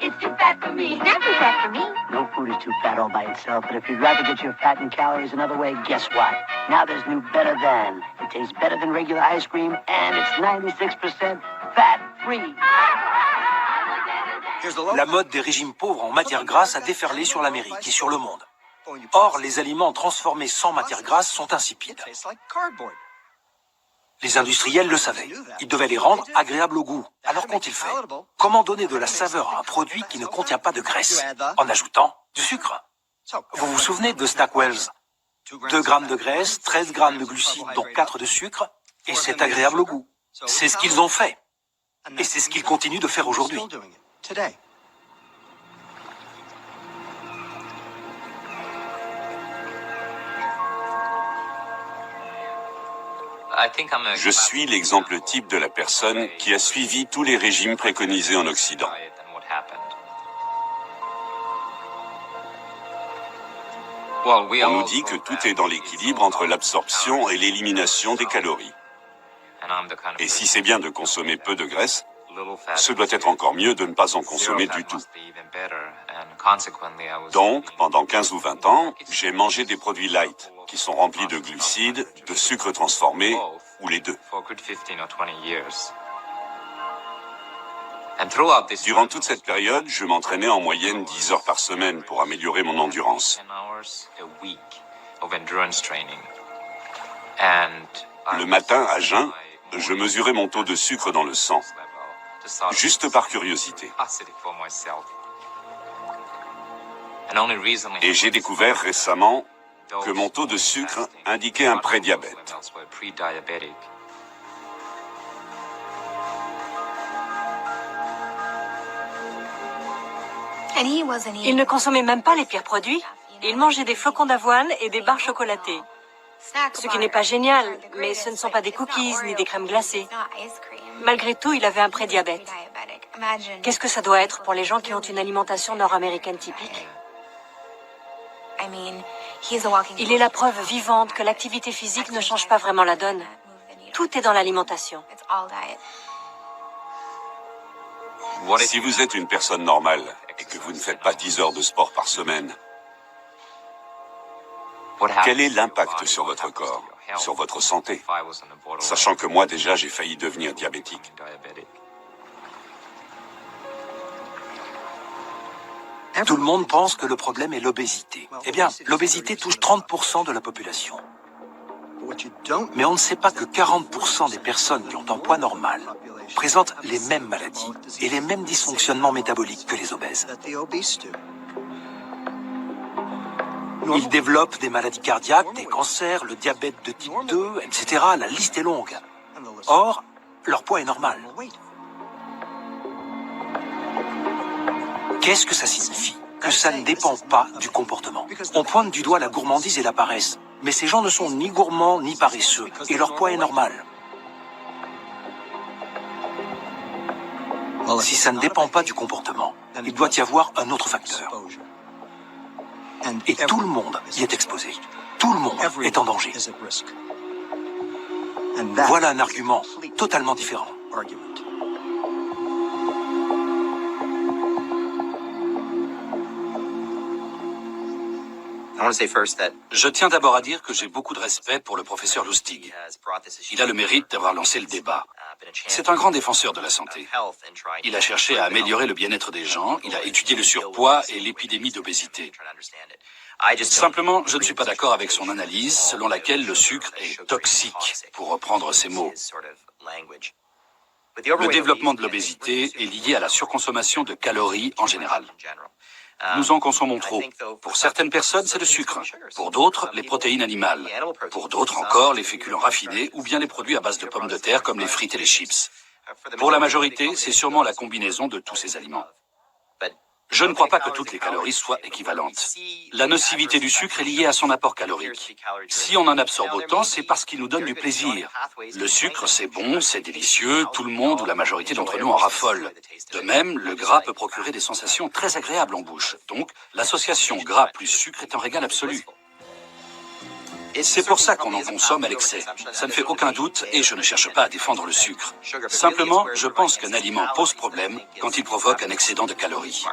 It's too fat for me. Not too fat for me. No food is too fat all by itself, but if you'd rather get your fat and calories another way, guess what? Now there's new Better Than. It tastes better than regular ice cream, and it's 96% fat-free. La mode des régimes pauvres en matière grasse a déferlé sur l'Amérique et sur le monde. Or, les aliments transformés sans matière grasse sont insipides. Les industriels le savaient. Ils devaient les rendre agréables au goût. Alors qu'ont-ils fait? Comment donner de la saveur à un produit qui ne contient pas de graisse? En ajoutant du sucre. Vous vous souvenez de Stackwells? 2 grammes de graisse, 13 grammes de glucides, dont 4 de sucre, et c'est agréable au goût. C'est ce qu'ils ont fait. Et c'est ce qu'ils continuent de faire aujourd'hui. Je suis l'exemple type de la personne qui a suivi tous les régimes préconisés en Occident. On nous dit que tout est dans l'équilibre entre l'absorption et l'élimination des calories. Et si c'est bien de consommer peu de graisse, ce doit être encore mieux de ne pas en consommer du tout. Donc, pendant 15 ou 20 ans, j'ai mangé des produits light, qui sont remplis de glucides, de sucre transformé, ou les deux. Durant toute cette période, je m'entraînais en moyenne 10 heures par semaine pour améliorer mon endurance. Le matin, à jeun, je mesurais mon taux de sucre dans le sang, juste par curiosité. Et j'ai découvert récemment que mon taux de sucre indiquait un prédiabète. Il ne consommait même pas les pires produits. Il mangeait des flocons d'avoine et des barres chocolatées. Ce qui n'est pas génial, mais ce ne sont pas des cookies ni des crèmes glacées. Malgré tout, il avait un prédiabète. Qu'est-ce que ça doit être pour les gens qui ont une alimentation nord-américaine typique? Il est la preuve vivante que l'activité physique ne change pas vraiment la donne. Tout est dans l'alimentation. Si vous êtes une personne normale et que vous ne faites pas 10 heures de sport par semaine, quel est l'impact sur votre corps, sur votre santé? Sachant que moi déjà j'ai failli devenir diabétique. Tout le monde pense que le problème est l'obésité. Eh bien, l'obésité touche 30% de la population. Mais on ne sait pas que 40% des personnes qui ont un poids normal présentent les mêmes maladies et les mêmes dysfonctionnements métaboliques que les obèses. Ils développent des maladies cardiaques, des cancers, le diabète de type 2, etc. La liste est longue. Or, leur poids est normal. Qu'est-ce que ça signifie? Que ça ne dépend pas du comportement. On pointe du doigt la gourmandise et la paresse, mais ces gens ne sont ni gourmands ni paresseux, et leur poids est normal. Si ça ne dépend pas du comportement, il doit y avoir un autre facteur. Et tout le monde y est exposé. Tout le monde est en danger. Voilà un argument totalement différent. Je tiens d'abord à dire que j'ai beaucoup de respect pour le professeur Lustig. Il a le mérite d'avoir lancé le débat. C'est un grand défenseur de la santé. Il a cherché à améliorer le bien-être des gens, il a étudié le surpoids et l'épidémie d'obésité. Simplement, je ne suis pas d'accord avec son analyse selon laquelle le sucre est toxique, pour reprendre ses mots. Le développement de l'obésité est lié à la surconsommation de calories en général. Nous en consommons trop. Pour certaines personnes, c'est le sucre. Pour d'autres, les protéines animales. Pour d'autres encore, les féculents raffinés ou bien les produits à base de pommes de terre comme les frites et les chips. Pour la majorité, c'est sûrement la combinaison de tous ces aliments. Je ne crois pas que toutes les calories soient équivalentes. La nocivité du sucre est liée à son apport calorique. Si on en absorbe autant, c'est parce qu'il nous donne du plaisir. Le sucre, c'est bon, c'est délicieux, tout le monde ou la majorité d'entre nous en raffole. De même, le gras peut procurer des sensations très agréables en bouche. Donc, l'association gras plus sucre est un régal absolu. C'est pour ça qu'on en consomme à l'excès. Ça ne fait aucun doute et je ne cherche pas à défendre le sucre. Simplement, je pense qu'un aliment pose problème quand il provoque un excédent de calories.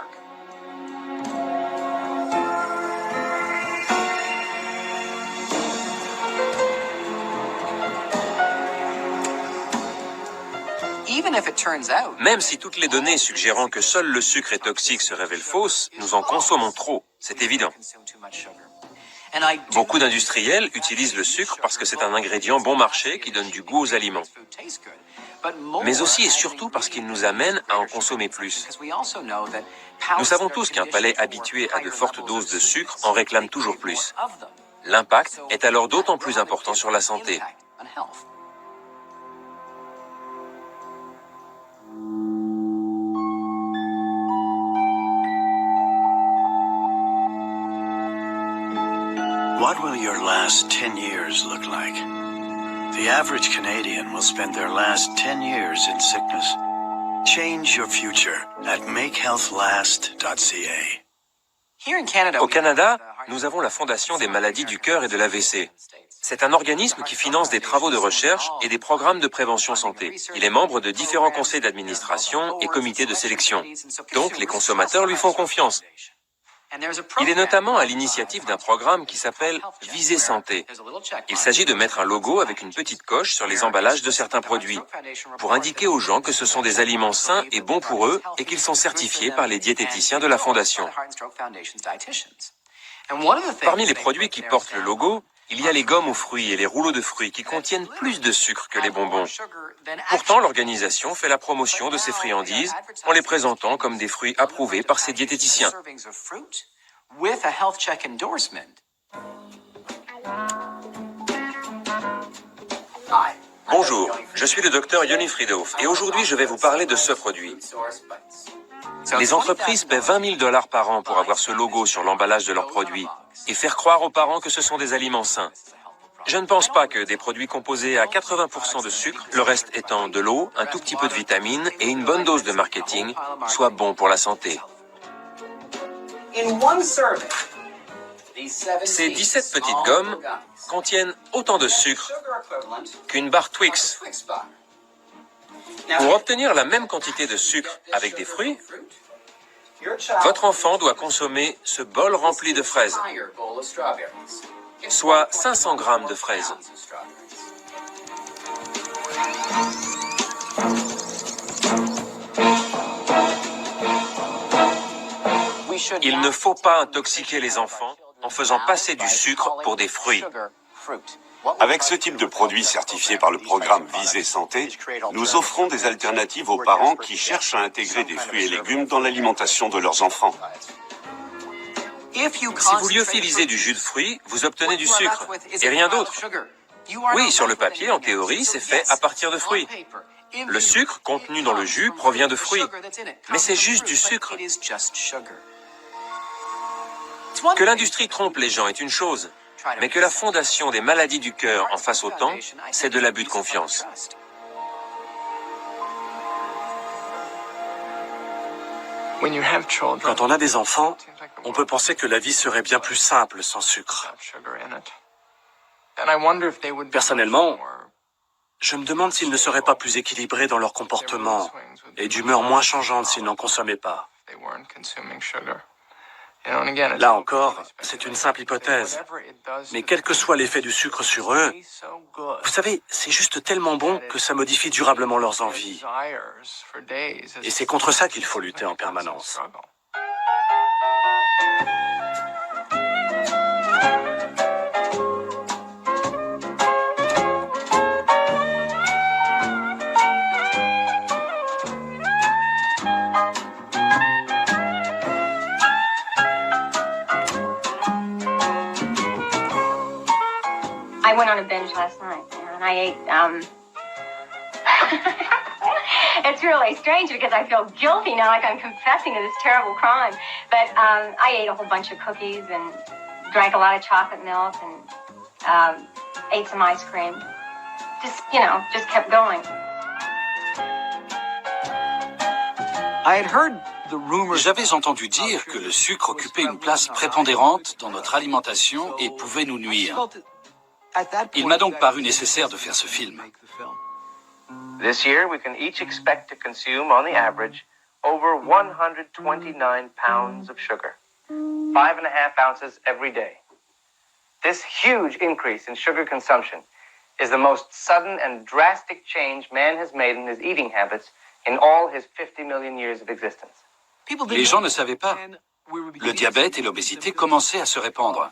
Même si toutes les données suggérant que seul le sucre est toxique se révèlent fausses, nous en consommons trop, c'est évident. Beaucoup d'industriels utilisent le sucre parce que c'est un ingrédient bon marché qui donne du goût aux aliments. Mais aussi et surtout parce qu'il nous amène à en consommer plus. Nous savons tous qu'un palais habitué à de fortes doses de sucre en réclame toujours plus. L'impact est alors d'autant plus important sur la santé. What will your last 10 years look like? The average Canadian will spend their last 10 years in sickness. Change your future at makehealthlast.ca. Au Canada, nous avons la Fondation des maladies du cœur et de l'AVC. C'est un organisme qui finance des travaux de recherche et des programmes de prévention santé. Il est membre de différents conseils d'administration et comités de sélection. Donc, les consommateurs lui font confiance. Il est notamment à l'initiative d'un programme qui s'appelle Visée Santé. Il s'agit de mettre un logo avec une petite coche sur les emballages de certains produits, pour indiquer aux gens que ce sont des aliments sains et bons pour eux et qu'ils sont certifiés par les diététiciens de la Fondation. Parmi les produits qui portent le logo, il y a les gommes aux fruits et les rouleaux de fruits qui contiennent plus de sucre que les bonbons. Pourtant, l'organisation fait la promotion de ces friandises en les présentant comme des fruits approuvés par ses diététiciens. Bonjour, je suis le docteur Yoni Friedhoff et aujourd'hui je vais vous parler de ce produit. Les entreprises paient 20 000 $ par an pour avoir ce logo sur l'emballage de leurs produits et faire croire aux parents que ce sont des aliments sains. Je ne pense pas que des produits composés à 80% de sucre, le reste étant de l'eau, un tout petit peu de vitamines et une bonne dose de marketing, soient bons pour la santé. Ces 17 petites gommes contiennent autant de sucre qu'une barre Twix. Pour obtenir la même quantité de sucre avec des fruits, votre enfant doit consommer ce bol rempli de fraises, soit 500 grammes de fraises. Il ne faut pas intoxiquer les enfants en faisant passer du sucre pour des fruits. Avec ce type de produit certifié par le programme Visée Santé, nous offrons des alternatives aux parents qui cherchent à intégrer des fruits et légumes dans l'alimentation de leurs enfants. Si vous lyophilisez du jus de fruits, vous obtenez du sucre, et rien d'autre. Oui, sur le papier, en théorie, c'est fait à partir de fruits. Le sucre contenu dans le jus provient de fruits, mais c'est juste du sucre. Que l'industrie trompe les gens est une chose, mais que la Fondation des maladies du cœur en fasse autant, c'est de l'abus de confiance. Quand on a des enfants, on peut penser que la vie serait bien plus simple sans sucre. Personnellement, je me demande s'ils ne seraient pas plus équilibrés dans leur comportement et d'humeur moins changeante s'ils n'en consommaient pas. Là encore, c'est une simple hypothèse. Mais quel que soit l'effet du sucre sur eux, vous savez, c'est juste tellement bon que ça modifie durablement leurs envies. Et c'est contre ça qu'il faut lutter en permanence. binge last night, and I ate, It's really strange because I feel guilty now, like I'm confessing to this terrible crime. But I ate a whole bunch of cookies and drank a lot of chocolate milk and ate some ice cream. Just kept going. J'avais entendu dire que le sucre occupait une place prépondérante dans notre alimentation et pouvait nous nuire. Il m'a donc paru nécessaire de faire ce film. This year, we can each expect to consume, on the average, over 129 pounds of sugar, 5.5 ounces every day. This huge increase in sugar consumption is the most sudden and drastic change man has made in his eating habits in all his 50 million years of existence. Les gens ne savaient pas. Le diabète et l'obésité commençaient à se répandre.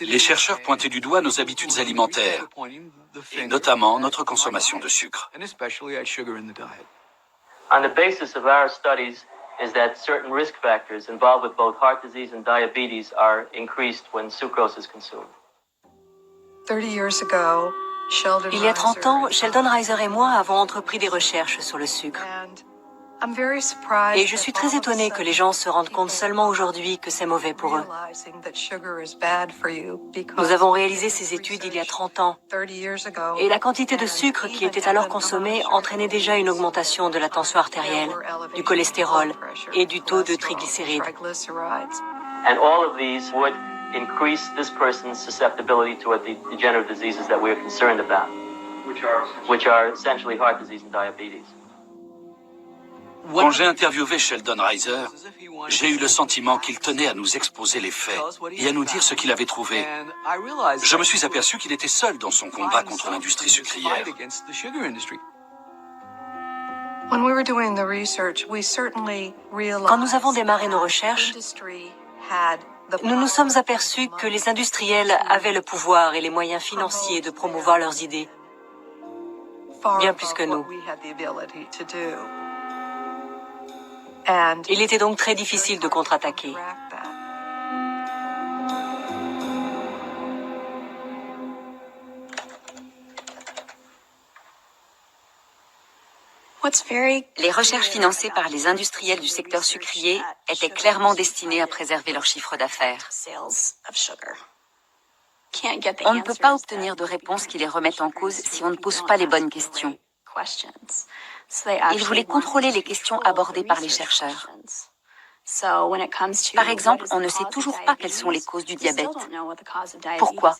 Les chercheurs pointaient du doigt nos habitudes alimentaires, et notamment notre consommation de sucre. On the basis of our studies is that certain risk factors involved with both heart disease and diabetes are increased when sucrose is consumed. 30 years ago, Il y a 30 ans, Sheldon Reiser et moi avons entrepris des recherches sur le sucre. Et je suis très étonnée que les gens se rendent compte seulement aujourd'hui que c'est mauvais pour eux. Nous avons réalisé ces études il y a 30 ans. Et la quantité de sucre qui était alors consommée entraînait déjà une augmentation de la tension artérielle, du cholestérol et du taux de triglycérides. And all of these would increase this person's susceptibility to the degenerative diseases that we are concerned about, which are essentially heart disease and diabetes. Quand j'ai interviewé Sheldon Reiser, j'ai eu le sentiment qu'il tenait à nous exposer les faits et à nous dire ce qu'il avait trouvé. Je me suis aperçu qu'il était seul dans son combat contre l'industrie sucrière. Quand nous avons démarré nos recherches, nous nous sommes aperçus que les industriels avaient le pouvoir et les moyens financiers de promouvoir leurs idées, bien plus que nous. Il était donc très difficile de contre-attaquer. Les recherches financées par les industriels du secteur sucrier étaient clairement destinées à préserver leur chiffre d'affaires. On ne peut pas obtenir de réponses qui les remettent en cause si on ne pose pas les bonnes questions. Ils voulaient contrôler les questions abordées par les chercheurs. Par exemple, on ne sait toujours pas quelles sont les causes du diabète. Pourquoi ?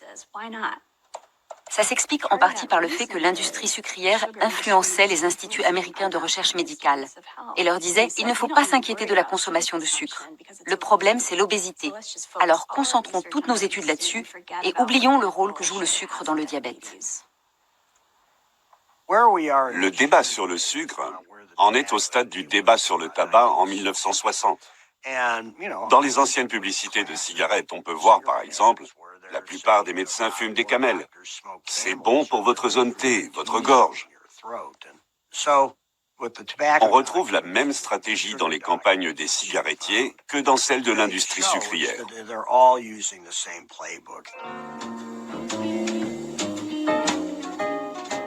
Ça s'explique en partie par le fait que l'industrie sucrière influençait les instituts américains de recherche médicale et leur disait « Il ne faut pas s'inquiéter de la consommation de sucre. Le problème, c'est l'obésité. Alors concentrons toutes nos études là-dessus et oublions le rôle que joue le sucre dans le diabète. » Le débat sur le sucre en est au stade du débat sur le tabac en 1960. Dans les anciennes publicités de cigarettes, on peut voir par exemple, la plupart des médecins fument des camels. C'est bon pour votre zone T, votre gorge. On retrouve la même stratégie dans les campagnes des cigarettiers que dans celle de l'industrie sucrière.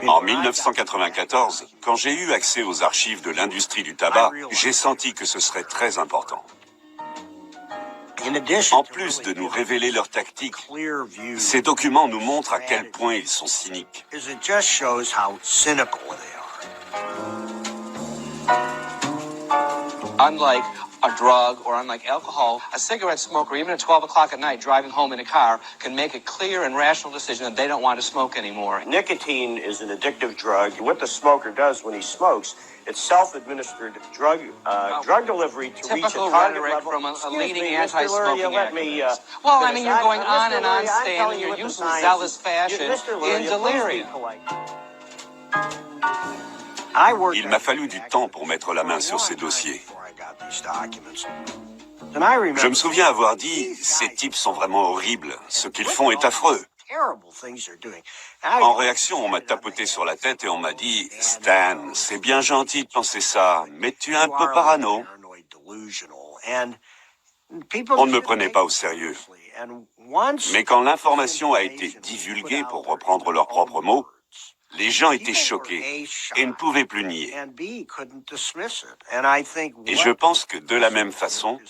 En 1994, quand j'ai eu accès aux archives de l'industrie du tabac, j'ai senti que ce serait très important. En plus de nous révéler leurs tactiques, ces documents nous montrent à quel point ils sont cyniques. Unlike a drug or unlike alcohol, a cigarette smoker, even at 12 o'clock at night, driving home in a car, can make a clear and rational decision that they don't want to smoke anymore. Nicotine is an addictive drug. What the smoker does when he smokes, it's self-administered drug delivery to reach a target level. From a leading anti-smoking activist. Well, I mean, you're going on and on, Stan, and you're using zealous fashion in delirium. Il m'a fallu du temps pour mettre la main sur ces dossiers. Je me souviens avoir dit, ces types sont vraiment horribles, ce qu'ils font est affreux. En réaction, on m'a tapoté sur la tête et on m'a dit, Stan, c'est bien gentil de penser ça, mais tu es un peu parano. On ne me prenait pas au sérieux. Mais quand l'information a été divulguée, pour reprendre leurs propres mots, les gens étaient choqués et ne pouvaient plus nier. Et je pense que de la même façon,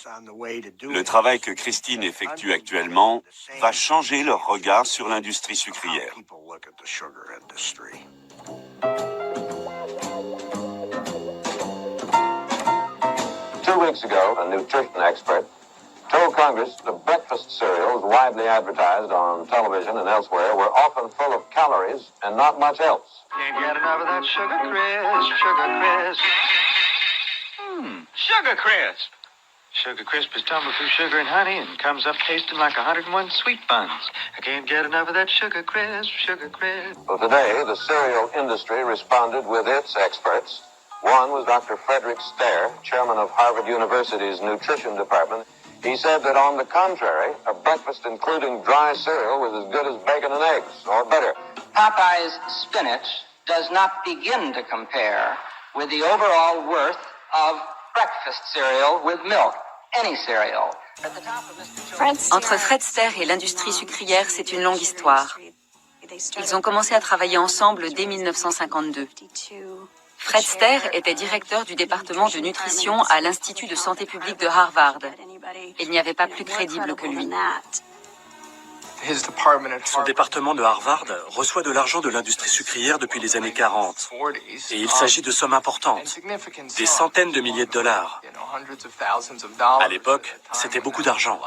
le travail que Christine effectue actuellement va changer leur regard sur l'industrie sucrière. 2 weeks ago, a nutrition expert told Congress the breakfast cereals widely advertised on television and elsewhere were often full of calories and not much else. Can't get enough of that Sugar Crisp, Sugar Crisp. Sugar Crisp. Sugar Crisp is tumbled through sugar and honey and comes up tasting like 101 sweet buns. I can't get enough of that Sugar Crisp, Sugar Crisp. Well, today, the cereal industry responded with its experts. One was Dr. Frederick Stare, chairman of Harvard University's nutrition department. He said that on the contrary, a breakfast including dry cereal was as good as bacon and eggs, or better. Popeye's spinach does not begin to compare with the overall worth of breakfast cereal with milk, any cereal. Entre Fred Stare et l'industrie sucrière, c'est une longue histoire. Ils ont commencé à travailler ensemble dès 1952. Fred Stare était directeur du département de nutrition à l'Institut de santé publique de Harvard. Il n'y avait pas plus crédible que lui. Son département de Harvard reçoit de l'argent de l'industrie sucrière depuis les années 40. Et il s'agit de sommes importantes, des centaines de milliers de dollars. À l'époque, c'était beaucoup d'argent.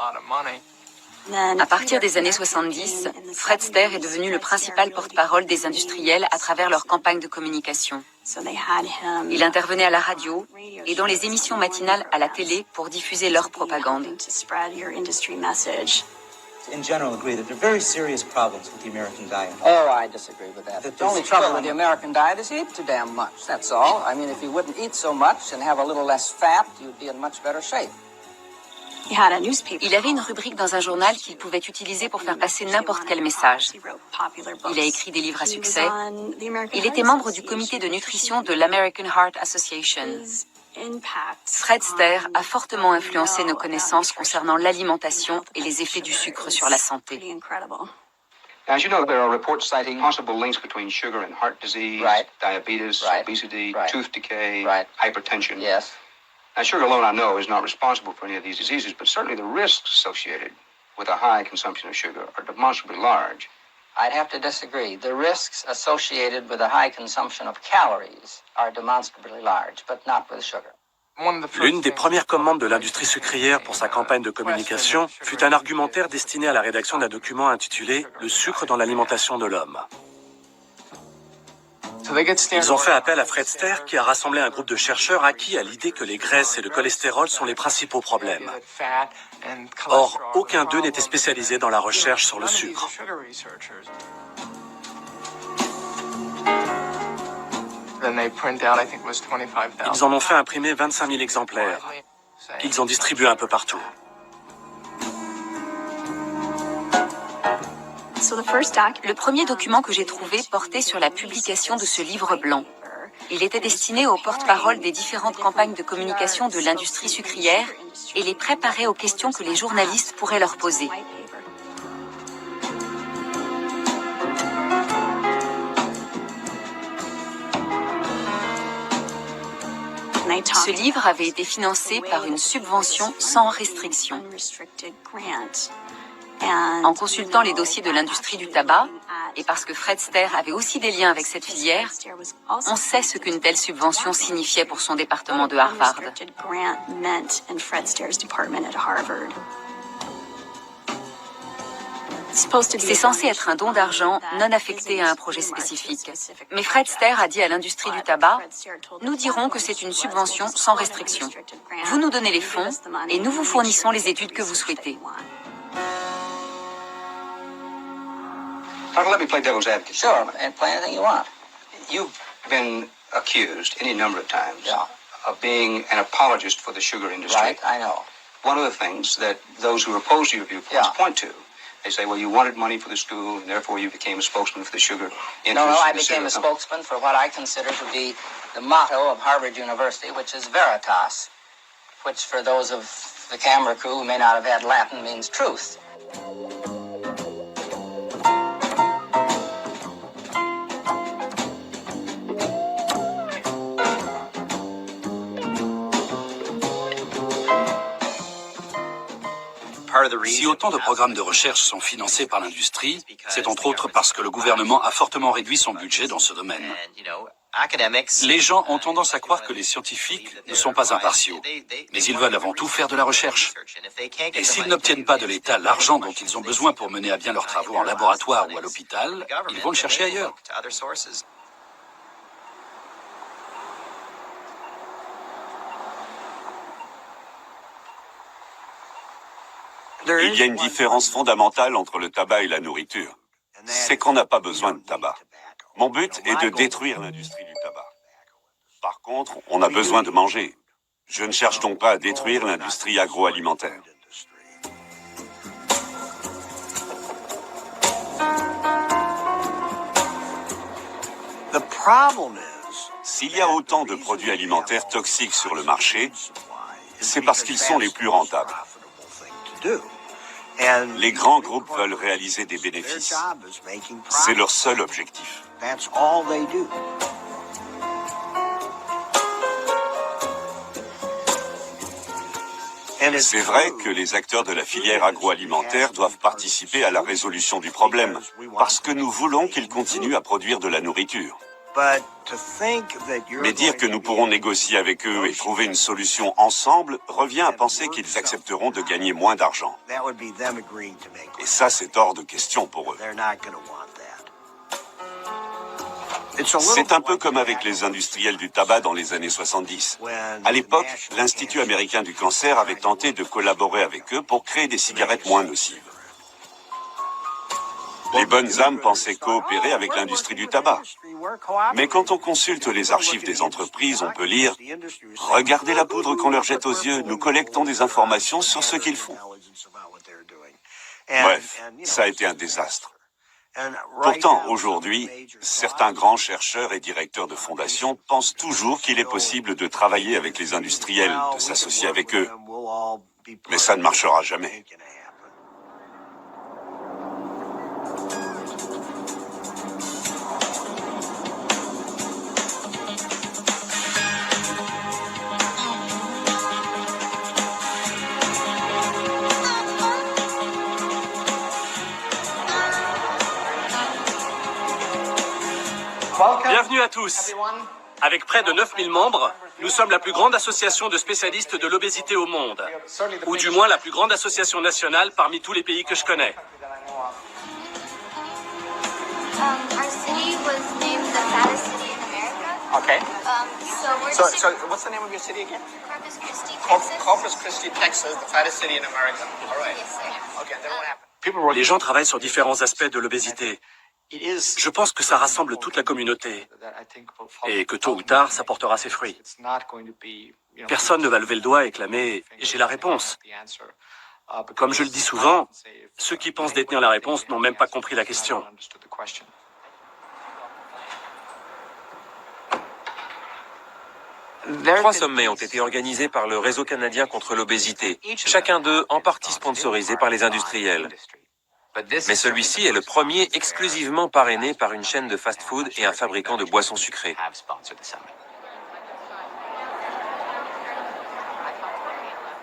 À partir des années 70, Fred Stare est devenu le principal porte-parole des industriels à travers leur campagne de communication. Il intervenait à la radio et dans les émissions matinales à la télé pour diffuser leur propagande. In general agree that there are very serious problems with the American diet. Oh, I disagree with that. The only trouble with the American diet is you eat too damn much, that's all. I mean, if you wouldn't eat so much and have a little less fat, you'd be in much better shape. Il avait une rubrique dans un journal qu'il pouvait utiliser pour faire passer n'importe quel message. Il a écrit des livres à succès. Il était membre du comité de nutrition de l'American Heart Association. Fred Stare a fortement influencé nos connaissances concernant l'alimentation et les effets du sucre sur la santé. As you know, there are reports citing possible links between sugar and heart disease, diabetes, obesity, tooth decay, hypertension. Yes. Now, sugar alone, I know, is not responsible for any of these diseases, but certainly the risks associated with a high consumption of sugar are demonstrably large. I'd have to disagree. The risks associated with a high consumption of calories are demonstrably large, but not with sugar. L'une des premières commandes de l'industrie sucrière pour sa campagne de communication fut un argumentaire destiné à la rédaction d'un document intitulé « Le sucre dans l'alimentation de l'homme ». Ils ont fait appel à Fred Stare qui a rassemblé un groupe de chercheurs acquis à l'idée que les graisses et le cholestérol sont les principaux problèmes. Or, aucun d'eux n'était spécialisé dans la recherche sur le sucre. Ils en ont fait imprimer 25 000 exemplaires, qu'ils ont distribués un peu partout. Le premier document que j'ai trouvé portait sur la publication de ce livre blanc. Il était destiné aux porte-parole des différentes campagnes de communication de l'industrie sucrière et les préparait aux questions que les journalistes pourraient leur poser. Ce livre avait été financé par une subvention sans restriction. En consultant les dossiers de l'industrie du tabac, et parce que Fred Stare avait aussi des liens avec cette filière, on sait ce qu'une telle subvention signifiait pour son département de Harvard. C'est censé être un don d'argent non affecté à un projet spécifique. Mais Fred Stare a dit à l'industrie du tabac, « Nous dirons que c'est une subvention sans restriction. Vous nous donnez les fonds et nous vous fournissons les études que vous souhaitez. » Let me play devil's advocate. Sure, and play anything you want. You've been accused any number of times of being an apologist for the sugar industry. Right, I know. One of the things that those who oppose your viewpoints point to, they say, well, you wanted money for the school, and therefore you became a spokesman for the sugar industry. No, I became a spokesman for what I consider to be the motto of Harvard University, which is Veritas, which for those of the camera crew who may not have had Latin means truth. Si autant de programmes de recherche sont financés par l'industrie, c'est entre autres parce que le gouvernement a fortement réduit son budget dans ce domaine. Les gens ont tendance à croire que les scientifiques ne sont pas impartiaux, mais ils veulent avant tout faire de la recherche. Et s'ils n'obtiennent pas de l'État l'argent dont ils ont besoin pour mener à bien leurs travaux en laboratoire ou à l'hôpital, ils vont le chercher ailleurs. Il y a une différence fondamentale entre le tabac et la nourriture. C'est qu'on n'a pas besoin de tabac. Mon but est de détruire l'industrie du tabac. Par contre, on a besoin de manger. Je ne cherche donc pas à détruire l'industrie agroalimentaire. S'il y a autant de produits alimentaires toxiques sur le marché, c'est parce qu'ils sont les plus rentables. Les grands groupes veulent réaliser des bénéfices. C'est leur seul objectif. C'est vrai que les acteurs de la filière agroalimentaire doivent participer à la résolution du problème, parce que nous voulons qu'ils continuent à produire de la nourriture. Mais dire que nous pourrons négocier avec eux et trouver une solution ensemble revient à penser qu'ils accepteront de gagner moins d'argent. Et ça, c'est hors de question pour eux. C'est un peu comme avec les industriels du tabac dans les années 70. À l'époque, l'Institut américain du cancer avait tenté de collaborer avec eux pour créer des cigarettes moins nocives. Les bonnes âmes pensaient coopérer avec l'industrie du tabac. Mais quand on consulte les archives des entreprises, on peut lire « Regardez la poudre qu'on leur jette aux yeux, nous collectons des informations sur ce qu'ils font. » Bref, ça a été un désastre. Pourtant, aujourd'hui, certains grands chercheurs et directeurs de fondations pensent toujours qu'il est possible de travailler avec les industriels, de s'associer avec eux. Mais ça ne marchera jamais. Bienvenue à tous. Avec près de 9000 membres, nous sommes la plus grande association de spécialistes de l'obésité au monde. Ou du moins la plus grande association nationale parmi tous les pays que je connais. Our city was named the fattest city in America. Okay. So what's the name of your city again? Corpus Christi, Texas. Corpus Christi, Texas, the fattest city in America. All right. Yes, sir. Okay, then what happened? Les gens travaillent sur différents aspects de l'obésité. Je pense que ça rassemble toute la communauté et que tôt ou tard, ça portera ses fruits. Personne ne va lever le doigt et clamer « j'ai la réponse ». Comme je le dis souvent, ceux qui pensent détenir la réponse n'ont même pas compris la question. Trois sommets ont été organisés par le Réseau canadien contre l'obésité, chacun d'eux en partie sponsorisé par les industriels. Mais celui-ci est le premier exclusivement parrainé par une chaîne de fast-food et un fabricant de boissons sucrées.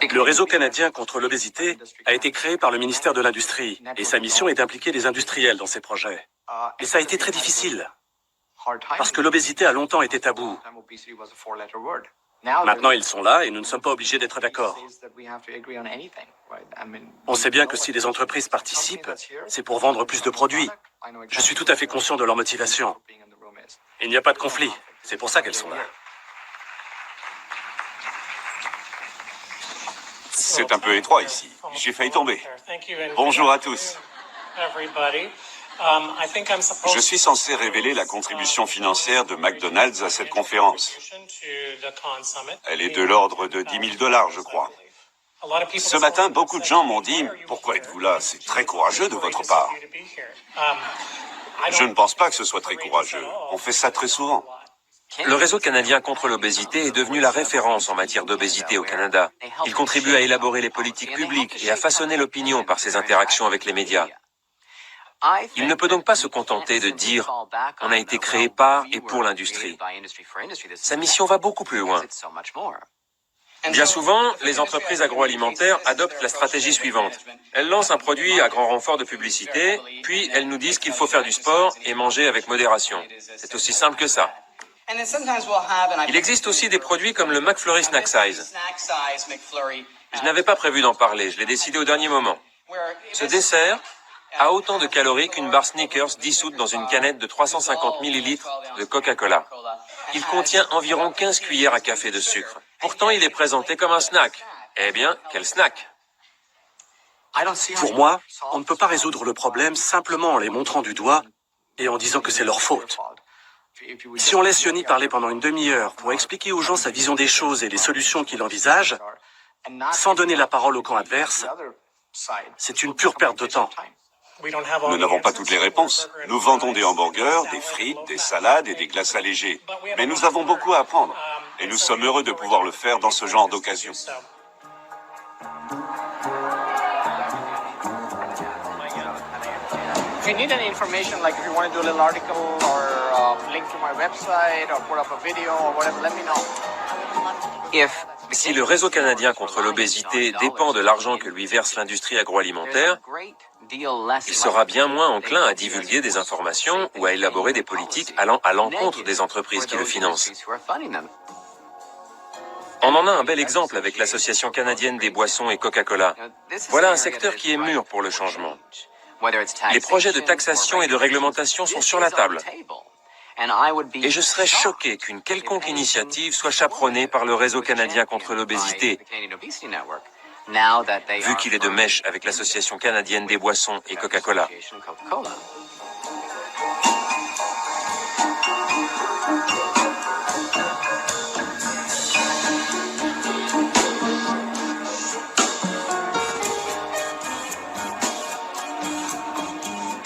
Le Réseau canadien contre l'obésité a été créé par le ministère de l'Industrie et sa mission est d'impliquer les industriels dans ses projets. Et ça a été très difficile, parce que l'obésité a longtemps été tabou. Maintenant, ils sont là et nous ne sommes pas obligés d'être d'accord. On sait bien que si les entreprises participent, c'est pour vendre plus de produits. Je suis tout à fait conscient de leur motivation. Il n'y a pas de conflit, c'est pour ça qu'elles sont là. C'est un peu étroit ici. J'ai failli tomber. Bonjour à tous. Je suis censé révéler la contribution financière de McDonald's à cette conférence. Elle est de l'ordre de $10 000, je crois. Ce matin, beaucoup de gens m'ont dit « Pourquoi êtes-vous là? C'est très courageux de votre part. » Je ne pense pas que ce soit très courageux. On fait ça très souvent. Le réseau canadien contre l'obésité est devenu la référence en matière d'obésité au Canada. Il contribue à élaborer les politiques publiques et à façonner l'opinion par ses interactions avec les médias. Il ne peut donc pas se contenter de dire « on a été créé par et pour l'industrie ». Sa mission va beaucoup plus loin. Bien souvent, les entreprises agroalimentaires adoptent la stratégie suivante. Elles lancent un produit à grand renfort de publicité, puis elles nous disent qu'il faut faire du sport et manger avec modération. C'est aussi simple que ça. Il existe aussi des produits comme le McFlurry Snack Size. Je n'avais pas prévu d'en parler, je l'ai décidé au dernier moment. Ce dessert a autant de calories qu'une barre Snickers dissoute dans une canette de 350 ml de Coca-Cola. Il contient environ 15 cuillères à café de sucre. Pourtant, il est présenté comme un snack. Eh bien, quel snack? Pour moi, on ne peut pas résoudre le problème simplement en les montrant du doigt et en disant que c'est leur faute. Si on laisse Yoni parler pendant une demi-heure pour expliquer aux gens sa vision des choses et les solutions qu'il envisage, sans donner la parole au camp adverse, c'est une pure perte de temps. Nous n'avons pas toutes les réponses. Nous vendons des hamburgers, des frites, des salades et des glaces allégées. Mais nous avons beaucoup à apprendre. Et nous sommes heureux de pouvoir le faire dans ce genre d'occasion. If you need any information, like if you want to do a little article or link to my website or put up a video or whatever, let me know. Si le réseau canadien contre l'obésité dépend de l'argent que lui verse l'industrie agroalimentaire, il sera bien moins enclin à divulguer des informations ou à élaborer des politiques allant à l'encontre des entreprises qui le financent. On en a un bel exemple avec l'Association canadienne des boissons et Coca-Cola. Voilà un secteur qui est mûr pour le changement. Les projets de taxation et de réglementation sont sur la table. Et je serais choqué qu'une quelconque initiative soit chaperonnée par le réseau canadien contre l'obésité, vu qu'il est de mèche avec l'Association canadienne des boissons et Coca-Cola.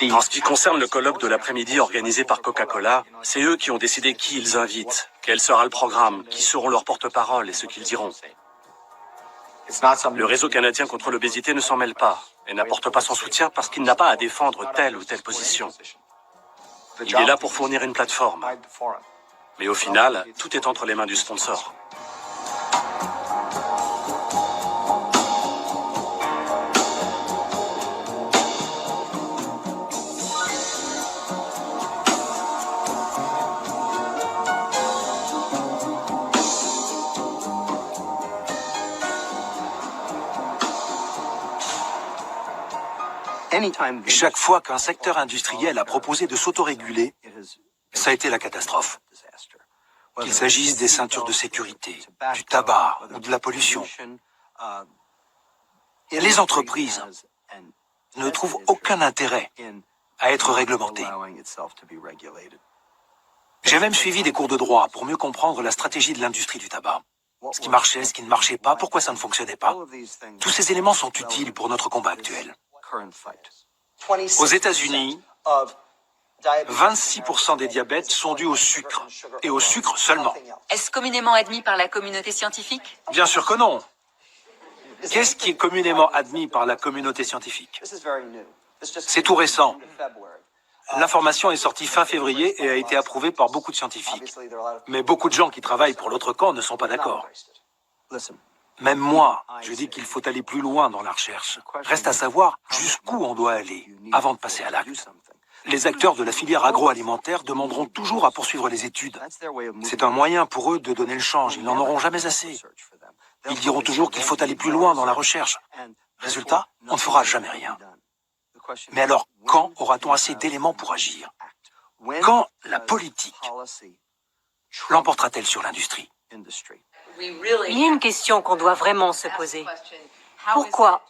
En ce qui concerne le colloque de l'après-midi organisé par Coca-Cola, c'est eux qui ont décidé qui ils invitent, quel sera le programme, qui seront leurs porte-parole et ce qu'ils diront. Le réseau canadien contre l'obésité ne s'en mêle pas et n'apporte pas son soutien parce qu'il n'a pas à défendre telle ou telle position. Il est là pour fournir une plateforme. Mais au final, tout est entre les mains du sponsor. Chaque fois qu'un secteur industriel a proposé de s'autoréguler, ça a été la catastrophe. Qu'il s'agisse des ceintures de sécurité, du tabac ou de la pollution. Les entreprises ne trouvent aucun intérêt à être réglementées. J'ai même suivi des cours de droit pour mieux comprendre la stratégie de l'industrie du tabac. Ce qui marchait, ce qui ne marchait pas, pourquoi ça ne fonctionnait pas. Tous ces éléments sont utiles pour notre combat actuel. Aux États-Unis, 26% des diabètes sont dus au sucre, et au sucre seulement. Est-ce communément admis par la communauté scientifique? Bien sûr que non. Qu'est-ce qui est communément admis par la communauté scientifique? C'est tout récent. L'information est sortie fin février et a été approuvée par beaucoup de scientifiques. Mais beaucoup de gens qui travaillent pour l'autre camp ne sont pas d'accord. Même moi, je dis qu'il faut aller plus loin dans la recherche. Reste à savoir jusqu'où on doit aller avant de passer à l'acte. Les acteurs de la filière agroalimentaire demanderont toujours à poursuivre les études. C'est un moyen pour eux de donner le change, ils n'en auront jamais assez. Ils diront toujours qu'il faut aller plus loin dans la recherche. Résultat, on ne fera jamais rien. Mais alors, quand aura-t-on assez d'éléments pour agir? Quand la politique l'emportera-t-elle sur l'industrie? Il y a une question qu'on doit vraiment se poser. Pourquoi,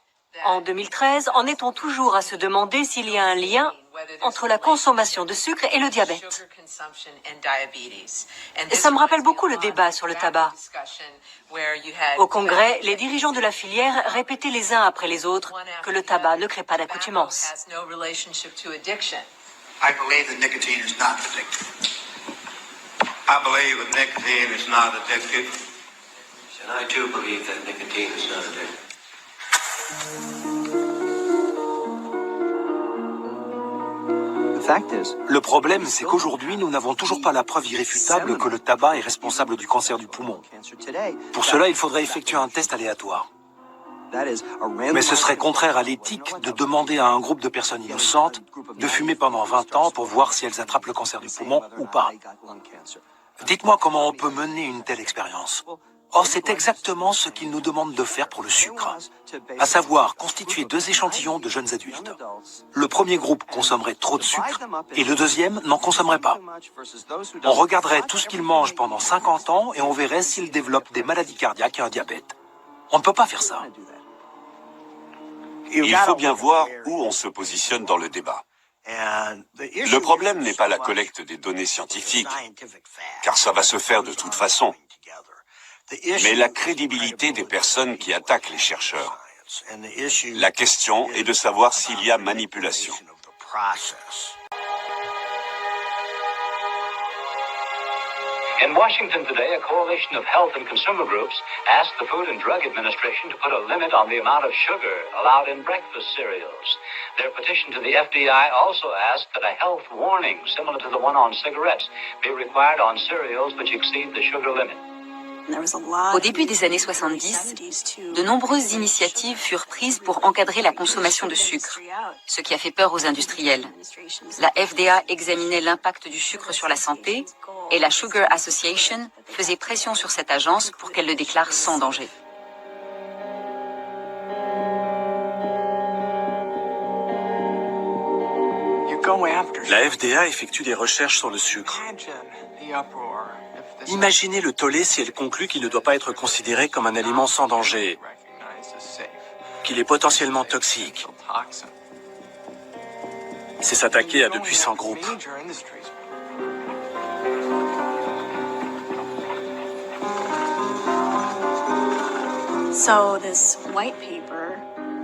en 2013, en est-on toujours à se demander s'il y a un lien entre la consommation de sucre et le diabète? Et ça me rappelle beaucoup le débat sur le tabac. Au Congrès, les dirigeants de la filière répétaient les uns après les autres que le tabac ne crée pas d'accoutumance. I believe that nicotine is not addictive. And I too believe that nicotine is not addictive. Le problème, c'est qu'aujourd'hui, nous n'avons toujours pas la preuve irréfutable que le tabac est responsable du cancer du poumon. Pour cela, il faudrait effectuer un test aléatoire. Mais ce serait contraire à l'éthique de demander à un groupe de personnes innocentes de fumer pendant 20 ans pour voir si elles attrapent le cancer du poumon ou pas. Dites-moi comment on peut mener une telle expérience. Or, c'est exactement ce qu'ils nous demandent de faire pour le sucre, à savoir constituer 2 échantillons de jeunes adultes. Le premier groupe consommerait trop de sucre et le deuxième n'en consommerait pas. On regarderait tout ce qu'ils mangent pendant 50 ans et on verrait s'ils développent des maladies cardiaques et un diabète. On ne peut pas faire ça. Il faut bien voir où on se positionne dans le débat. Le problème n'est pas la collecte des données scientifiques, car ça va se faire de toute façon, mais la crédibilité des personnes qui attaquent les chercheurs. La question est de savoir s'il y a manipulation. In Washington today, a coalition of health and consumer groups asked the Food and Drug Administration to put a limit on the amount of sugar allowed in breakfast cereals. Their petition to the FDI also asked that a health warning similar to the one on cigarettes be required on cereals which exceed the sugar limit. Au début des années 70, de nombreuses initiatives furent prises pour encadrer la consommation de sucre, ce qui a fait peur aux industriels. La FDA examinait l'impact du sucre sur la santé et la Sugar Association faisait pression sur cette agence pour qu'elle le déclare sans danger. La FDA effectue des recherches sur le sucre. Imaginez le tollé si elle conclut qu'il ne doit pas être considéré comme un aliment sans danger, qu'il est potentiellement toxique. C'est s'attaquer à de puissants groupes.